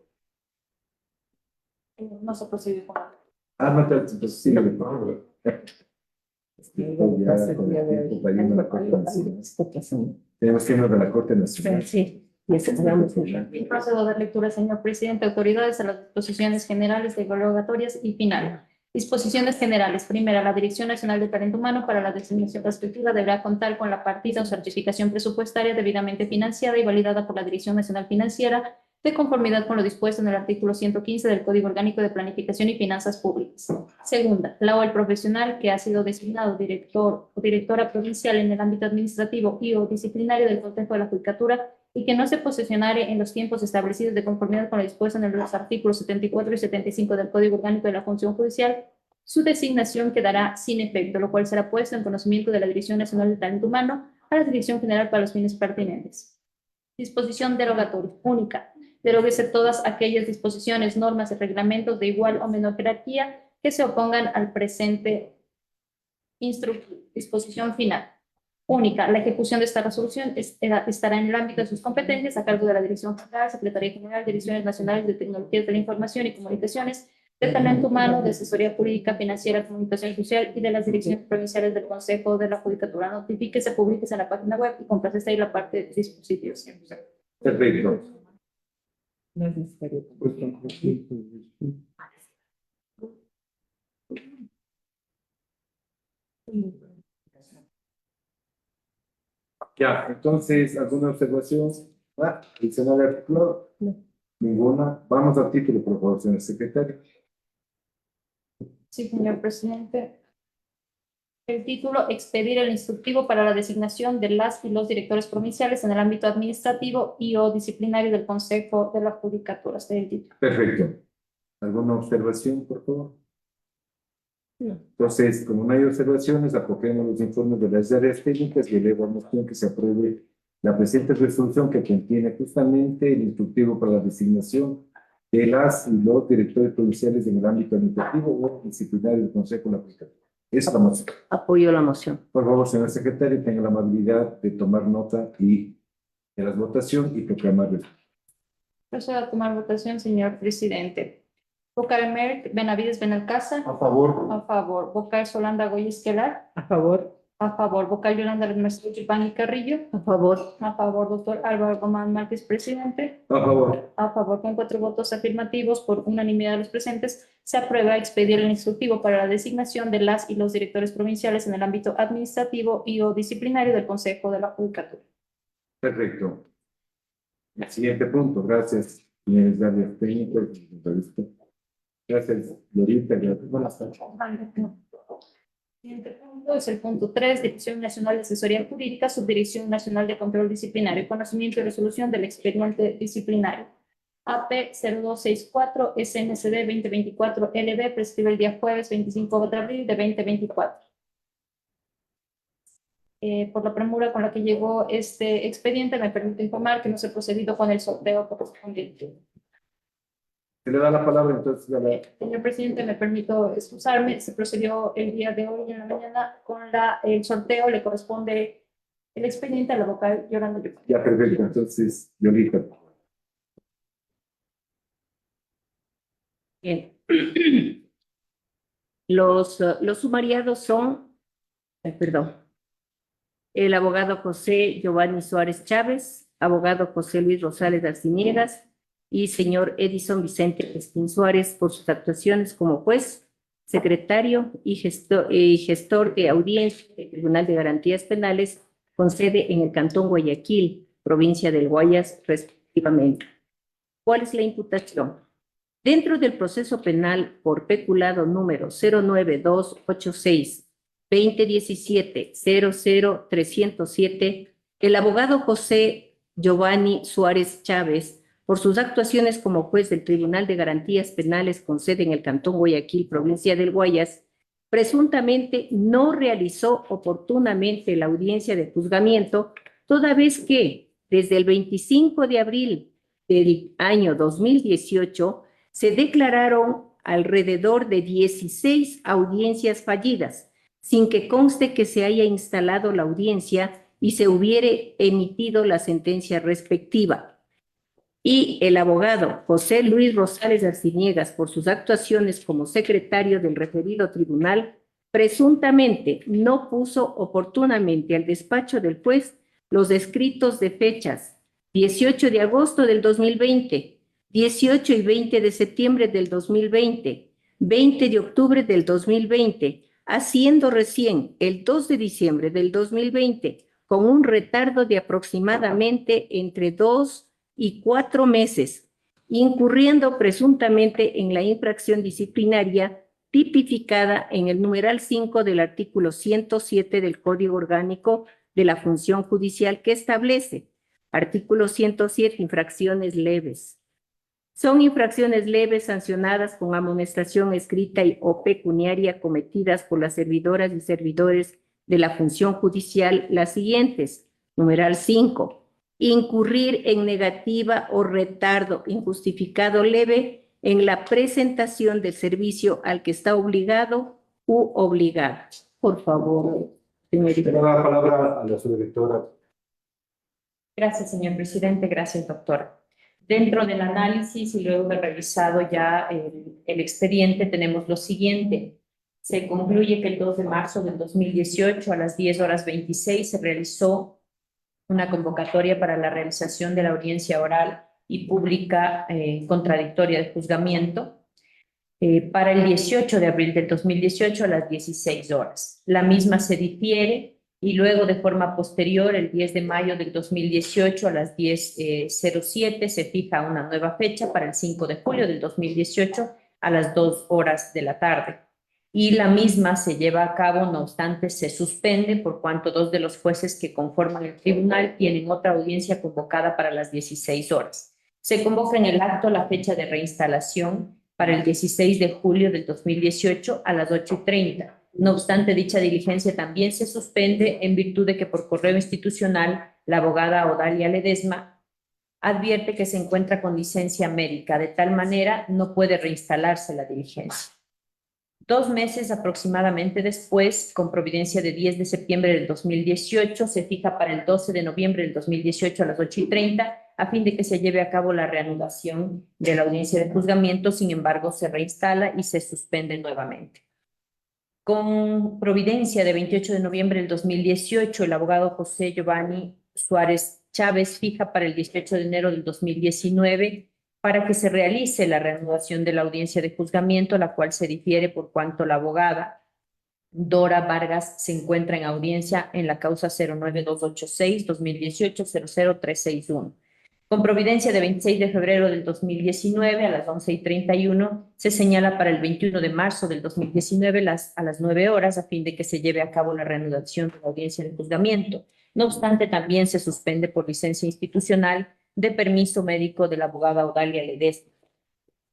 No se procede con la. Ah, no, entonces sí, por favor. Es que esto ya con el tiempo va yendo a la Corte Nacional. Tenemos que irnos de la Corte Nacional. Sí, y eso hagamos un Y procedo a dar lectura, señor presidente, autoridades, a las disposiciones generales, derogatorias y final. Disposiciones generales. Primera, la Dirección Nacional de Talento Humano para la designación respectiva deberá contar con la partida o certificación presupuestaria debidamente financiada y validada por la Dirección Nacional Financiera de conformidad con lo dispuesto en el artículo 115 del Código Orgánico de Planificación y Finanzas Públicas. Segunda, la o el profesional que ha sido designado director o directora provincial en el ámbito administrativo y o disciplinario del Consejo de la Judicatura y que no se posesionare en los tiempos establecidos de conformidad con lo dispuesto en los artículos 74 y 75 del Código Orgánico de la Función Judicial, su designación quedará sin efecto, lo cual será puesto en conocimiento de la Dirección Nacional de Talento Humano a la Dirección General para los fines pertinentes. Disposición derogatoria única. Deróguese todas aquellas disposiciones, normas y reglamentos de igual o menor jerarquía que se opongan al presente instructivo. Disposición final. Única. La ejecución de esta resolución estará en el ámbito de sus competencias a cargo de la Dirección General, Secretaría General, Direcciones Nacionales de Tecnologías de la Información y Comunicaciones, de Talento Humano, de Asesoría Jurídica, Financiera, Comunicación Social y de las Direcciones Provinciales del Consejo de la Judicatura. Notifíquese, públiquese en la página web y complacese ahí la parte de dispositivos. Perfecto. No es necesario. Ya, entonces, ¿alguna observación? Adicional al artículo. No. Ninguna. Vamos al título, por favor, señor secretario. Sí, señor presidente. El título, expedir el instructivo para la designación de las y los directores provinciales en el ámbito administrativo y o disciplinario del Consejo de la Judicatura. Este es el título. Perfecto. ¿Alguna observación, por favor? No. Entonces, como no hay observaciones, acogemos los informes de las áreas técnicas y elevo a moción que se apruebe la presente resolución que contiene justamente el instructivo para la designación de las y los directores provinciales en el ámbito administrativo o disciplinario del Consejo de la Judicatura. Esa es la moción. Apoyo la moción. Por favor, señor secretario, tenga la amabilidad de tomar nota y de la votación y proclamarla. Procedo a tomar votación, señor presidente. Vocal Merck, Benavides Benalcázar. A favor. A favor. Vocal Solanda Goyes Quelar. A favor. A favor. Vocal Yolanda Lermestre Chupán y Carrillo. A favor. A favor, doctor Álvaro Román Márquez, presidente. A favor. A favor, con 4 votos afirmativos por unanimidad de los presentes, se aprueba expedir el instructivo para la designación de las y los directores provinciales en el ámbito administrativo y o disciplinario del Consejo de la Judicatura. Perfecto. El siguiente punto, gracias, señores de áreas técnicas. Gracias, Lorita. Buenas tardes. Siguiente punto es el punto 3, Dirección Nacional de Asesoría Jurídica, Subdirección Nacional de Control Disciplinario, conocimiento y resolución del expediente disciplinario. AP 0264 SNCD 2024 LB prescribe el día jueves 25 de abril de 2024. Por la premura con la que llegó este expediente, me permite informar que no se ha procedido con el sorteo correspondiente. Se le da la palabra entonces a la... Señor presidente, me permito excusarme. Se procedió el día de hoy en la mañana con el sorteo. Le corresponde el expediente a la vocal Yolanda Yucal. Ya, perfecto. Entonces, Lolita. Bien. Los sumariados son, perdón, el abogado José Giovanni Suárez Chávez, abogado José Luis Rosales Arciniegas y señor Edison Vicente Espín Suárez por sus actuaciones como juez, secretario y gestor de audiencia del Tribunal de Garantías Penales con sede en el Cantón Guayaquil, provincia del Guayas, respectivamente. ¿Cuál es la imputación? Dentro del proceso penal por peculado número 09286-2017-00307, el abogado José Giovanni Suárez Chávez, por sus actuaciones como juez del Tribunal de Garantías Penales con sede en el Cantón Guayaquil, provincia del Guayas, presuntamente no realizó oportunamente la audiencia de juzgamiento, toda vez que desde el 25 de abril del año 2018 se declararon alrededor de 16 audiencias fallidas, sin que conste que se haya instalado la audiencia y se hubiere emitido la sentencia respectiva. Y el abogado José Luis Rosales Arciniegas, por sus actuaciones como secretario del referido tribunal, presuntamente no puso oportunamente al despacho del juez los escritos de fechas 18 de agosto del 2020, 18 y 20 de septiembre del 2020, 20 de octubre del 2020, haciendo recién el 2 de diciembre del 2020, con un retardo de aproximadamente entre 2 y 4 meses, incurriendo presuntamente en la infracción disciplinaria tipificada en el numeral 5 del artículo 107 del Código Orgánico de la Función Judicial, que establece, artículo 107, infracciones leves. Son infracciones leves sancionadas con amonestación escrita o pecuniaria cometidas por las servidoras y servidores de la función judicial las siguientes. Numeral 5. Incurrir en negativa o retardo injustificado leve en la presentación del servicio al que está obligado u obligada. Por favor, señorita. Le da la palabra a la subdirectora. Gracias, señor presidente. Gracias, doctora. Dentro del análisis y luego de revisado ya el expediente, tenemos lo siguiente. Se concluye que el 2 de marzo del 2018 a las 10:26 se realizó una convocatoria para la realización de la audiencia oral y pública contradictoria de juzgamiento para el 18 de abril del 2018 a las 16 horas. La misma se difiere y luego de forma posterior, el 10 de mayo del 2018 a las 10:07 se fija una nueva fecha para el 5 de julio del 2018 a las 2 horas de la tarde. Y la misma se lleva a cabo, no obstante, se suspende por cuanto 2 de los jueces que conforman el tribunal tienen otra audiencia convocada para las 16 horas. Se convoca en el acto la fecha de reinstalación para el 16 de julio del 2018 a las 8:30. No obstante, dicha diligencia también se suspende en virtud de que por correo institucional la abogada Odalia Ledesma advierte que se encuentra con licencia médica, de tal manera no puede reinstalarse la diligencia. 2 meses aproximadamente después, con providencia de 10 de septiembre del 2018, se fija para el 12 de noviembre del 2018 a las 8:30, a fin de que se lleve a cabo la reanudación de la audiencia de juzgamiento. Sin embargo, se reinstala y se suspende nuevamente. Con providencia de 28 de noviembre del 2018, el abogado José Giovanni Suárez Chávez fija para el 18 de enero del 2019 para que se realice la reanudación de la audiencia de juzgamiento, la cual se difiere por cuanto la abogada Dora Vargas se encuentra en audiencia en la causa 09286-2018-00361. Con providencia de 26 de febrero del 2019 a las 11:31, se señala para el 21 de marzo del 2019 a las 9 horas, a fin de que se lleve a cabo la reanudación de la audiencia de juzgamiento. No obstante, también se suspende por licencia institucional de permiso médico de la abogada Odalia Ledesma.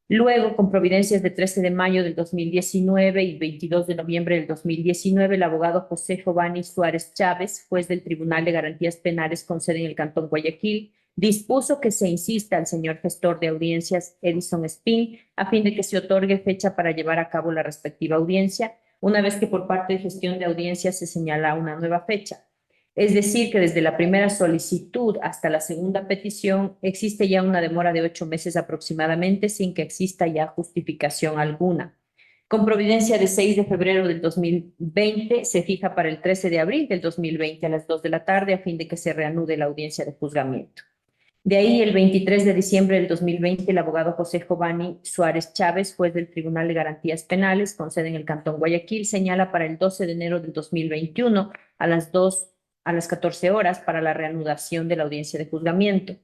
Luego, con providencias de 13 de mayo del 2019 y 22 de noviembre del 2019, el abogado José Giovanni Suárez Chávez, juez del Tribunal de Garantías Penales con sede en el Cantón Guayaquil, dispuso que se insista al señor gestor de audiencias Edison Spin a fin de que se otorgue fecha para llevar a cabo la respectiva audiencia, una vez que por parte de gestión de audiencias se señala una nueva fecha. Es decir, que desde la primera solicitud hasta la segunda petición existe ya una demora de 8 meses aproximadamente sin que exista ya justificación alguna. Con providencia de 6 de febrero del 2020 se fija para el 13 de abril del 2020 a las 2 de la tarde a fin de que se reanude la audiencia de juzgamiento. De ahí, el 23 de diciembre del 2020, el abogado José Giovanni Suárez Chávez, juez del Tribunal de Garantías Penales con sede en el Cantón Guayaquil, señala para el 12 de enero del 2021 a las 14 horas para la reanudación de la audiencia de juzgamiento.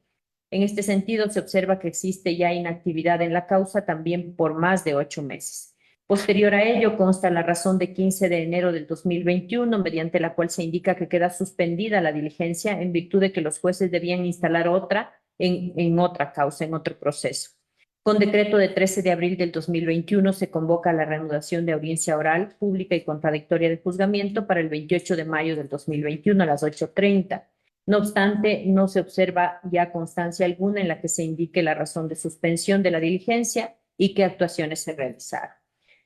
En este sentido, se observa que existe ya inactividad en la causa también por más de 8 meses. Posterior a ello, consta la razón de 15 de enero del 2021, mediante la cual se indica que queda suspendida la diligencia en virtud de que los jueces debían instalar otra en otra causa, en otro proceso. Con decreto de 13 de abril del 2021 se convoca la reanudación de audiencia oral, pública y contradictoria de juzgamiento para el 28 de mayo del 2021 a las 8:30. No obstante, no se observa ya constancia alguna en la que se indique la razón de suspensión de la diligencia y qué actuaciones se realizaron.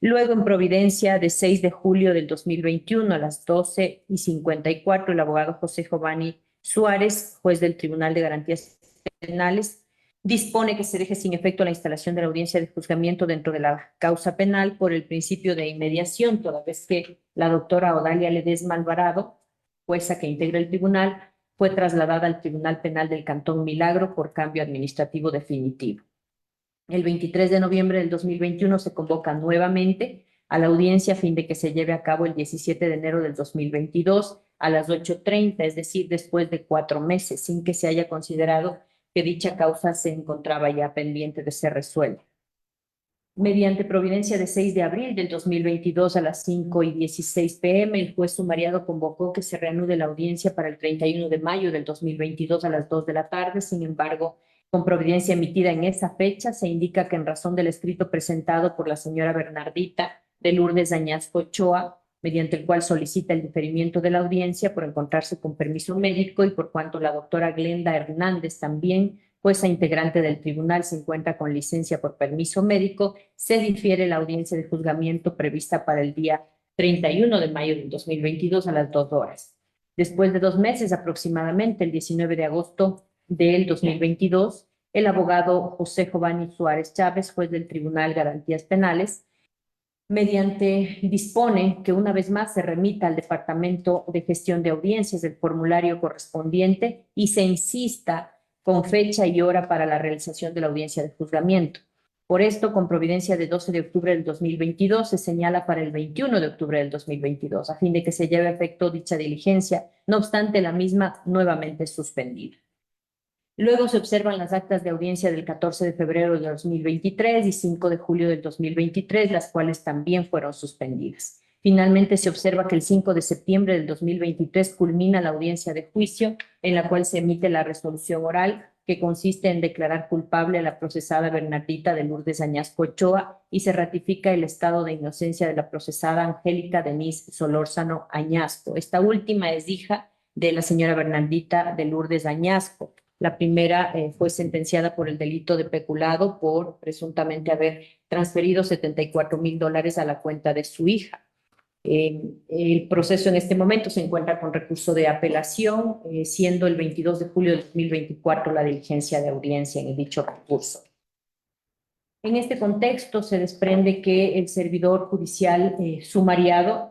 Luego, en providencia de 6 de julio del 2021 a las 12:54, el abogado José Giovanni Suárez, juez del Tribunal de Garantías Penales, dispone que se deje sin efecto la instalación de la audiencia de juzgamiento dentro de la causa penal por el principio de inmediación, toda vez que la doctora Odalia Ledesma Alvarado, jueza que integra el tribunal, fue trasladada al Tribunal Penal del Cantón Milagro por cambio administrativo definitivo. El 23 de noviembre del 2021 se convoca nuevamente a la audiencia a fin de que se lleve a cabo el 17 de enero del 2022 a las 8:30, es decir, después de 4 meses, sin que se haya considerado que dicha causa se encontraba ya pendiente de ser resuelta. Mediante providencia de 6 de abril del 2022 a las 5:16 p.m., el juez sumariado convocó que se reanude la audiencia para el 31 de mayo del 2022 a las 2 de la tarde. Sin embargo, con providencia emitida en esa fecha, se indica que en razón del escrito presentado por la señora Bernardita de Lourdes Añasco Ochoa, mediante el cual solicita el diferimiento de la audiencia por encontrarse con permiso médico y por cuanto la doctora Glenda Hernández, también jueza integrante del tribunal, se encuentra con licencia por permiso médico, se difiere la audiencia de juzgamiento prevista para el día 31 de mayo del 2022 a las 2 horas. Después de 2 meses aproximadamente, el 19 de agosto del 2022, el abogado José Giovanni Suárez Chávez, juez del Tribunal de Garantías Penales, dispone que una vez más se remita al Departamento de Gestión de Audiencias el formulario correspondiente y se insista con fecha y hora para la realización de la audiencia de juzgamiento. Por esto, con providencia de 12 de octubre del 2022, se señala para el 21 de octubre del 2022, a fin de que se lleve a efecto dicha diligencia, no obstante la misma nuevamente suspendida. Luego se observan las actas de audiencia del 14 de febrero de 2023 y 5 de julio del 2023, las cuales también fueron suspendidas. Finalmente, se observa que el 5 de septiembre del 2023 culmina la audiencia de juicio, en la cual se emite la resolución oral, que consiste en declarar culpable a la procesada Bernardita de Lourdes Añasco Ochoa y se ratifica el estado de inocencia de la procesada Angélica Denise Solórzano Añasco. Esta última es hija de la señora Bernardita de Lourdes Añasco. La primera fue sentenciada por el delito de peculado por presuntamente haber transferido $74,000 a la cuenta de su hija. El proceso en este momento se encuentra con recurso de apelación, siendo el 22 de julio de 2024 la diligencia de audiencia en dicho recurso. En este contexto se desprende que el servidor judicial sumariado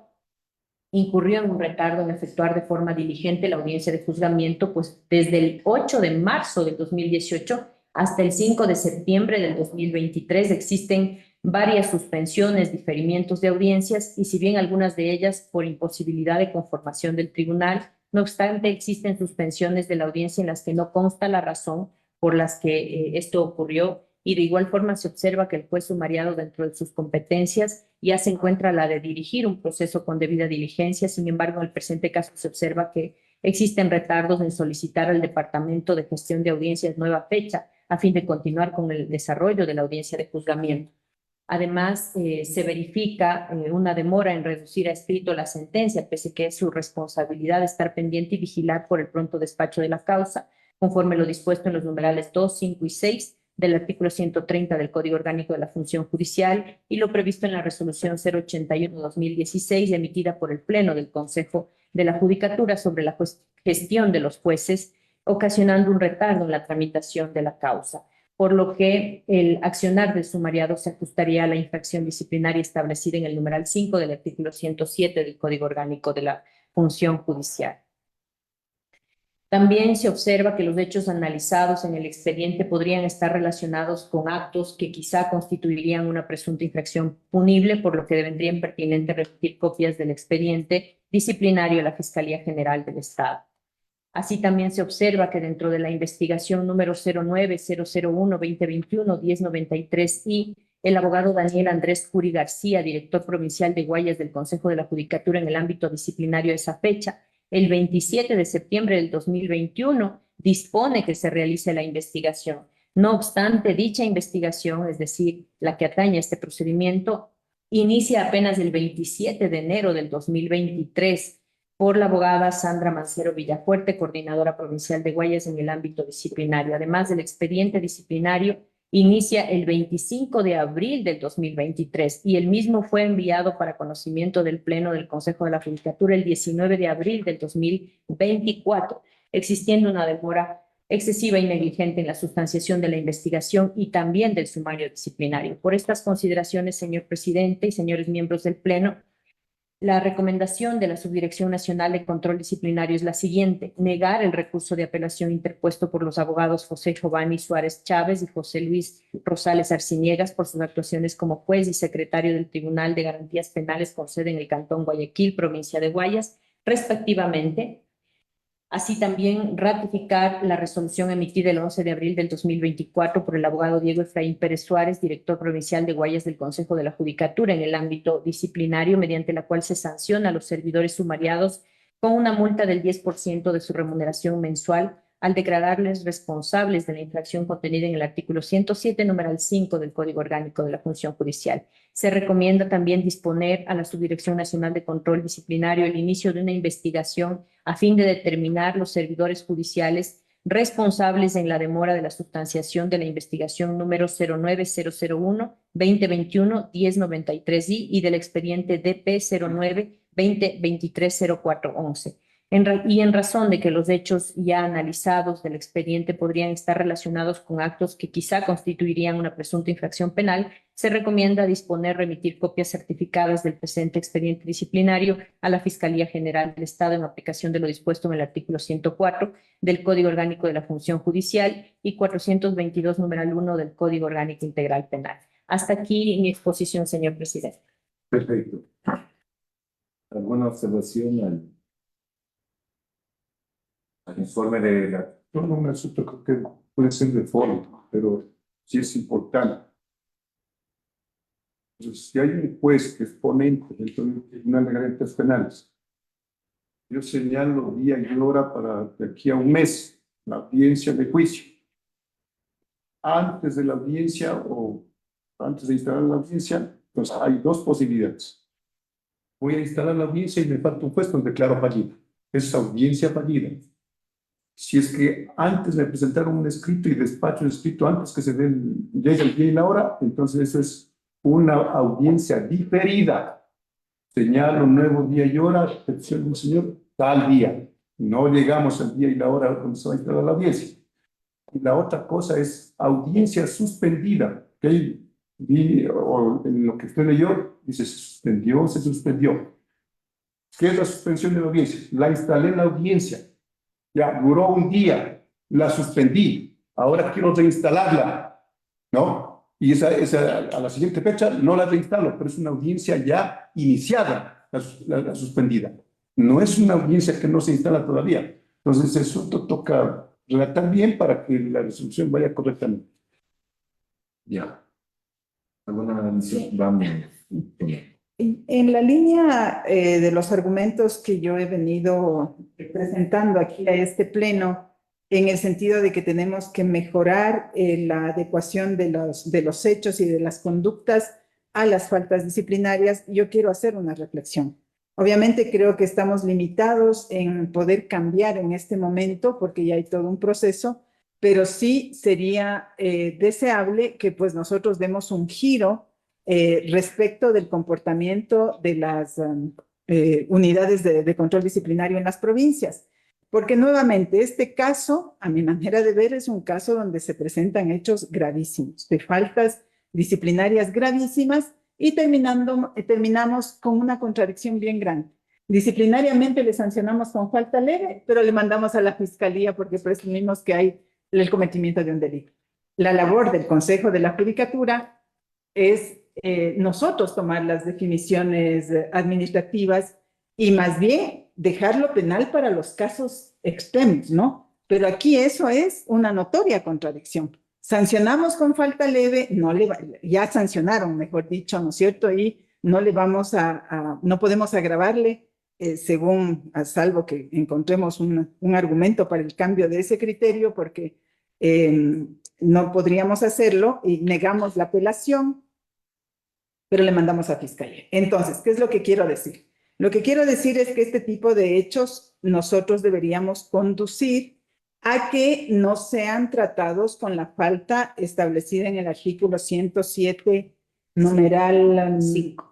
incurrió en un retardo en efectuar de forma diligente la audiencia de juzgamiento, pues desde el 8 de marzo del 2018 hasta el 5 de septiembre del 2023 existen varias suspensiones, diferimientos de audiencias y si bien algunas de ellas por imposibilidad de conformación del tribunal, no obstante existen suspensiones de la audiencia en las que no consta la razón por las que esto ocurrió, y de igual forma se observa que el juez sumariado, dentro de sus competencias, ya se encuentra la de dirigir un proceso con debida diligencia. Sin embargo, en el presente caso se observa que existen retardos en solicitar al Departamento de Gestión de Audiencias nueva fecha a fin de continuar con el desarrollo de la audiencia de juzgamiento. Además, se verifica una demora en reducir a escrito la sentencia, pese que es su responsabilidad estar pendiente y vigilar por el pronto despacho de la causa, conforme lo dispuesto en los numerales 2, 5 y 6 del artículo 130 del Código Orgánico de la Función Judicial y lo previsto en la resolución 081-2016 emitida por el Pleno del Consejo de la Judicatura sobre la gestión de los jueces, ocasionando un retardo en la tramitación de la causa, por lo que el accionar del sumariado se ajustaría a la infracción disciplinaria establecida en el numeral 5 del artículo 107 del Código Orgánico de la Función Judicial. También se observa que los hechos analizados en el expediente podrían estar relacionados con actos que quizá constituirían una presunta infracción punible, por lo que vendrían pertinente remitir copias del expediente disciplinario a la Fiscalía General del Estado. Así también se observa que dentro de la investigación número 09-001-2021-1093 el abogado Daniel Andrés Curi García, director provincial de Guayas del Consejo de la Judicatura en el ámbito disciplinario a esa fecha, el 27 de septiembre del 2021, dispone que se realice la investigación. No obstante, dicha investigación, es decir, la que atañe a este procedimiento, inicia apenas el 27 de enero del 2023 por la abogada Sandra Mancero Villafuerte, coordinadora provincial de Guayas en el ámbito disciplinario. Además, del expediente disciplinario inicia el 25 de abril del 2023 y el mismo fue enviado para conocimiento del Pleno del Consejo de la Judicatura el 19 de abril del 2024, existiendo una demora excesiva y negligente en la sustanciación de la investigación y también del sumario disciplinario. Por estas consideraciones, señor presidente y señores miembros del Pleno, la recomendación de la Subdirección Nacional de Control Disciplinario es la siguiente: negar el recurso de apelación interpuesto por los abogados José Giovanni Suárez Chávez y José Luis Rosales Arciniegas por sus actuaciones como juez y secretario del Tribunal de Garantías Penales con sede en el Cantón Guayaquil, provincia de Guayas, respectivamente. Así también ratificar la resolución emitida el 11 de abril del 2024 por el abogado Diego Efraín Pérez Suárez, director provincial de Guayas del Consejo de la Judicatura en el ámbito disciplinario, mediante la cual se sanciona a los servidores sumariados con una multa del 10% de su remuneración mensual al declararles responsables de la infracción contenida en el artículo 107, numeral 5 del Código Orgánico de la Función Judicial. Se recomienda también disponer a la Subdirección Nacional de Control Disciplinario el inicio de una investigación a fin de determinar los servidores judiciales responsables en la demora de la sustanciación de la investigación número 09001-2021-1093I y del expediente DP 09-2023-0411. Y en razón de que los hechos ya analizados del expediente podrían estar relacionados con actos que quizá constituirían una presunta infracción penal, se recomienda disponer remitir copias certificadas del presente expediente disciplinario a la Fiscalía General del Estado en aplicación de lo dispuesto en el artículo 104 del Código Orgánico de la Función Judicial y 422, numeral 1 del Código Orgánico Integral Penal. Hasta aquí mi exposición, señor presidente. Perfecto. ¿Alguna observación al informe de la... No, no, un asunto creo que puede ser de fondo, pero sí es importante. Entonces, si hay un juez que es ponente dentro del Tribunal de Garantías Penales, yo señalo día y hora para de aquí a un mes la audiencia de juicio. Antes de la audiencia o antes de instalar la audiencia, pues hay dos posibilidades. Voy a instalar la audiencia y me falta un juez, pues declaro fallida. Es audiencia fallida. Si es que antes me presentaron un escrito y despacho el escrito antes que se llegue el día y la hora, entonces eso es una audiencia diferida. Señalo nuevo día y hora, petición del señor, tal día. No llegamos al día y la hora donde se va a instalar la audiencia. Y la otra cosa es audiencia suspendida. ¿Okay? O en lo que usted leyó, dice se suspendió, se suspendió. ¿Qué es la suspensión de la audiencia? La instalé en la audiencia. Ya duró un día, la suspendí. Ahora quiero reinstalarla, ¿no? Y a la siguiente fecha no la reinstalo, pero es una audiencia ya iniciada, la suspendida. No es una audiencia que no se instala todavía. Entonces, eso toca relatar bien para que la resolución vaya correctamente. Ya. ¿Alguna adición? Vamos. En la línea de los argumentos que yo he venido presentando aquí a este pleno, en el sentido de que tenemos que mejorar la adecuación de los hechos y de las conductas a las faltas disciplinarias, yo quiero hacer una reflexión. Obviamente creo que estamos limitados en poder cambiar en este momento porque ya hay todo un proceso, pero sí sería deseable que pues nosotros demos un giro respecto del comportamiento de las unidades de control disciplinario en las provincias. Porque nuevamente este caso, a mi manera de ver, es un caso donde se presentan hechos gravísimos, de faltas disciplinarias gravísimas y terminamos con una contradicción bien grande. Disciplinariamente le sancionamos con falta leve, pero le mandamos a la fiscalía porque presumimos que hay el cometimiento de un delito. La labor del Consejo de la Judicatura es nosotros tomar las definiciones administrativas y más bien dejarlo penal para los casos extremos, ¿no? Pero aquí eso es una notoria contradicción. Sancionamos con falta leve, ya sancionaron, mejor dicho, ¿no es cierto? Y no le vamos no podemos agravarle a salvo que encontremos un argumento para el cambio de ese criterio, porque no podríamos hacerlo y negamos la apelación, pero le mandamos a fiscalía. Entonces, ¿qué es lo que quiero decir? Lo que quiero decir es que este tipo de hechos nosotros deberíamos conducir a que no sean tratados con la falta establecida en el artículo 107, numeral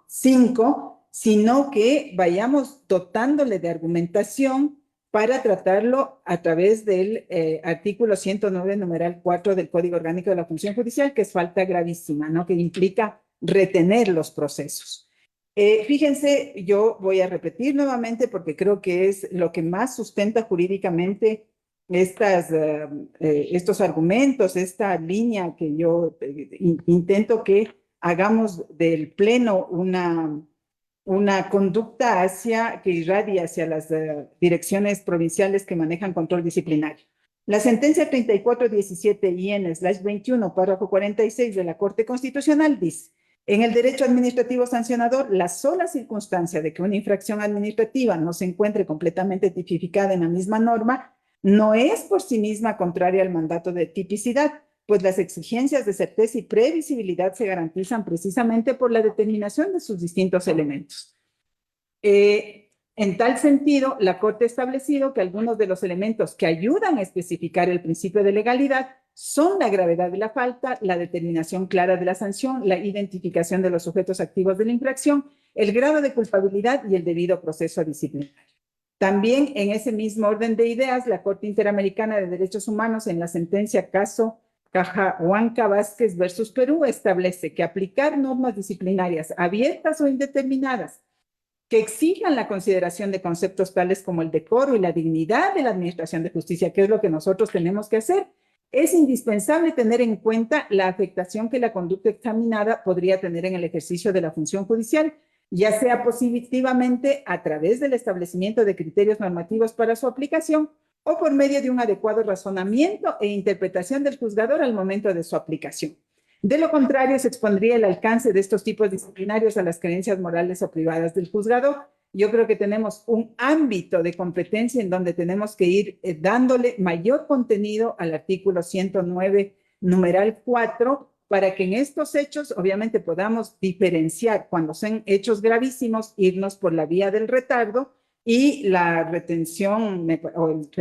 5, sino que vayamos dotándole de argumentación para tratarlo a través del artículo 109, numeral 4 del Código Orgánico de la Función Judicial, que es falta gravísima, ¿no? Que implica retener los procesos. Fíjense, yo voy a repetir nuevamente porque creo que es lo que más sustenta jurídicamente estos argumentos, esta línea que yo intento que hagamos del Pleno una conducta que irradie hacia las direcciones provinciales que manejan control disciplinario. La sentencia 3417-IN/21, párrafo 46 de la Corte Constitucional dice: en el derecho administrativo sancionador, la sola circunstancia de que una infracción administrativa no se encuentre completamente tipificada en la misma norma no es por sí misma contraria al mandato de tipicidad, pues las exigencias de certeza y previsibilidad se garantizan precisamente por la determinación de sus distintos elementos. En tal sentido, la Corte ha establecido que algunos de los elementos que ayudan a especificar el principio de legalidad son la gravedad de la falta, la determinación clara de la sanción, la identificación de los sujetos activos de la infracción, el grado de culpabilidad y el debido proceso disciplinario. También en ese mismo orden de ideas, la Corte Interamericana de Derechos Humanos en la sentencia caso Cajahuanca Vázquez versus Perú establece que aplicar normas disciplinarias abiertas o indeterminadas que exijan la consideración de conceptos tales como el decoro y la dignidad de la administración de justicia, que es lo que nosotros tenemos que hacer, es indispensable tener en cuenta la afectación que la conducta examinada podría tener en el ejercicio de la función judicial, ya sea positivamente a través del establecimiento de criterios normativos para su aplicación o por medio de un adecuado razonamiento e interpretación del juzgador al momento de su aplicación. De lo contrario, se expondría el alcance de estos tipos disciplinarios a las creencias morales o privadas del juzgador. Yo creo que tenemos un ámbito de competencia en donde tenemos que ir dándole mayor contenido al artículo 109, numeral 4, para que en estos hechos, obviamente, podamos diferenciar cuando son hechos gravísimos, irnos por la vía del retardo y la retención,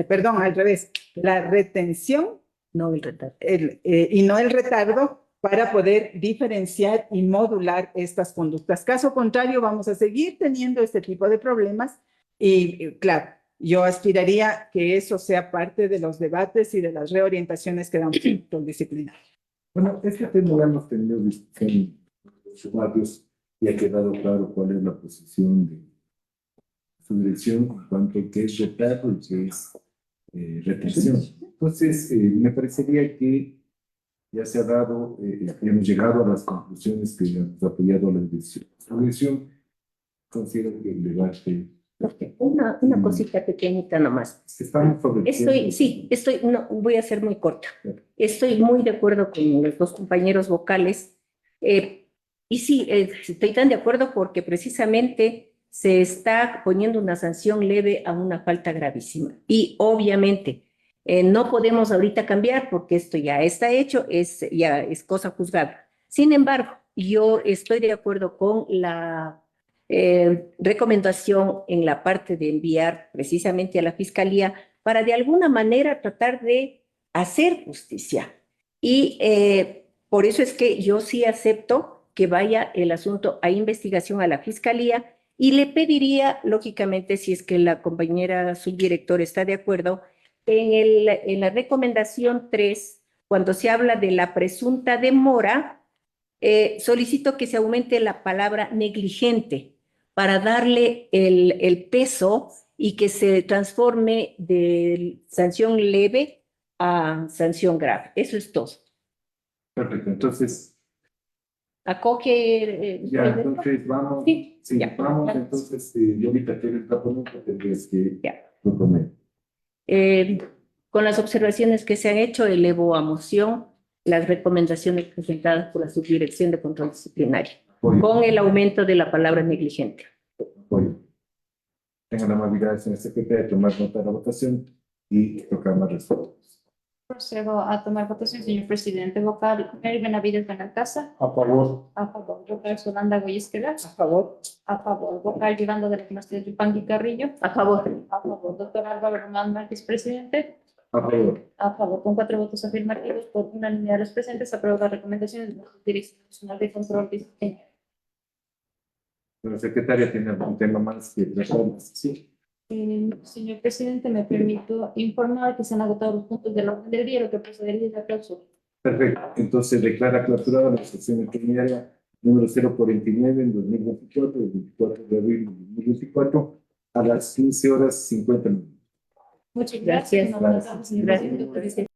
perdón, al revés, la retención, No el retardo. Y no el retardo, para poder diferenciar y modular estas conductas. Caso contrario, vamos a seguir teniendo este tipo de problemas y, claro, yo aspiraría que eso sea parte de los debates y de las reorientaciones que damos en el disciplinario. Bueno, este tema ya hemos tenido discusión en los barrios y ha quedado claro cuál es la posición de su dirección en cuanto a qué es retardo y qué es retención. Entonces, me parecería que ya se ha dado, hemos llegado a las conclusiones que hemos apoyado a la dirección. La dirección considera que el debate Una cosita pequeñita nomás. Estamos sobre el tiempo. No, voy a ser muy corta. Estoy muy de acuerdo con los dos compañeros vocales. Y sí, estoy tan de acuerdo porque precisamente se está poniendo una sanción leve a una falta gravísima. Y obviamente no podemos ahorita cambiar porque esto ya está hecho, ya es cosa juzgada. Sin embargo, yo estoy de acuerdo con la recomendación en la parte de enviar precisamente a la Fiscalía para de alguna manera tratar de hacer justicia. Y por eso es que yo sí acepto que vaya el asunto a investigación a la Fiscalía y le pediría, lógicamente, si es que la compañera subdirectora está de acuerdo, en la recomendación 3, cuando se habla de la presunta demora, solicito que se aumente la palabra negligente para darle el peso y que se transforme de sanción leve a sanción grave. Eso es todo. Perfecto, entonces, Acoge. ya, entonces vamos. Sí, Sí, ya. vamos, entonces, yo ahorita quiero estar poniendo tendrías que Ya. proponer. Con las observaciones que se han hecho, elevo a moción las recomendaciones presentadas por la Subdirección de Control Disciplinario, Apoyo. con el aumento de la palabra negligente. Apoyo. Tengo la amabilidad, señor secretario, de tomar nota de la votación y tocar más respuestas. Procedo a tomar votación, señor presidente. Vocal Mary Benavides Benalcázar. A favor. A favor. Vocal Solanda Goyesqueda. A favor. A favor. Vocal Yolanda de la Dinastía de Yupangui Carrillo. A favor. A favor. Doctor Álvaro Román Márquez, presidente. A favor. A favor. Con 4 votos afirmativos por unanimidad de los presentes, apruebo las recomendaciones de la Dirección Nacional de Control Disciplinario. Señor secretario, ¿tiene algún tema más que tratar? Sí. Señor presidente, me permito informar que se han agotado los puntos del orden del día, lo que procedería es la clausura. Perfecto. Entonces declara clausurada la sesión extraordinaria número 049 en 2024, el 24 de abril de 2024, a las 15:50. Muchas gracias. Gracias. Señor presidente.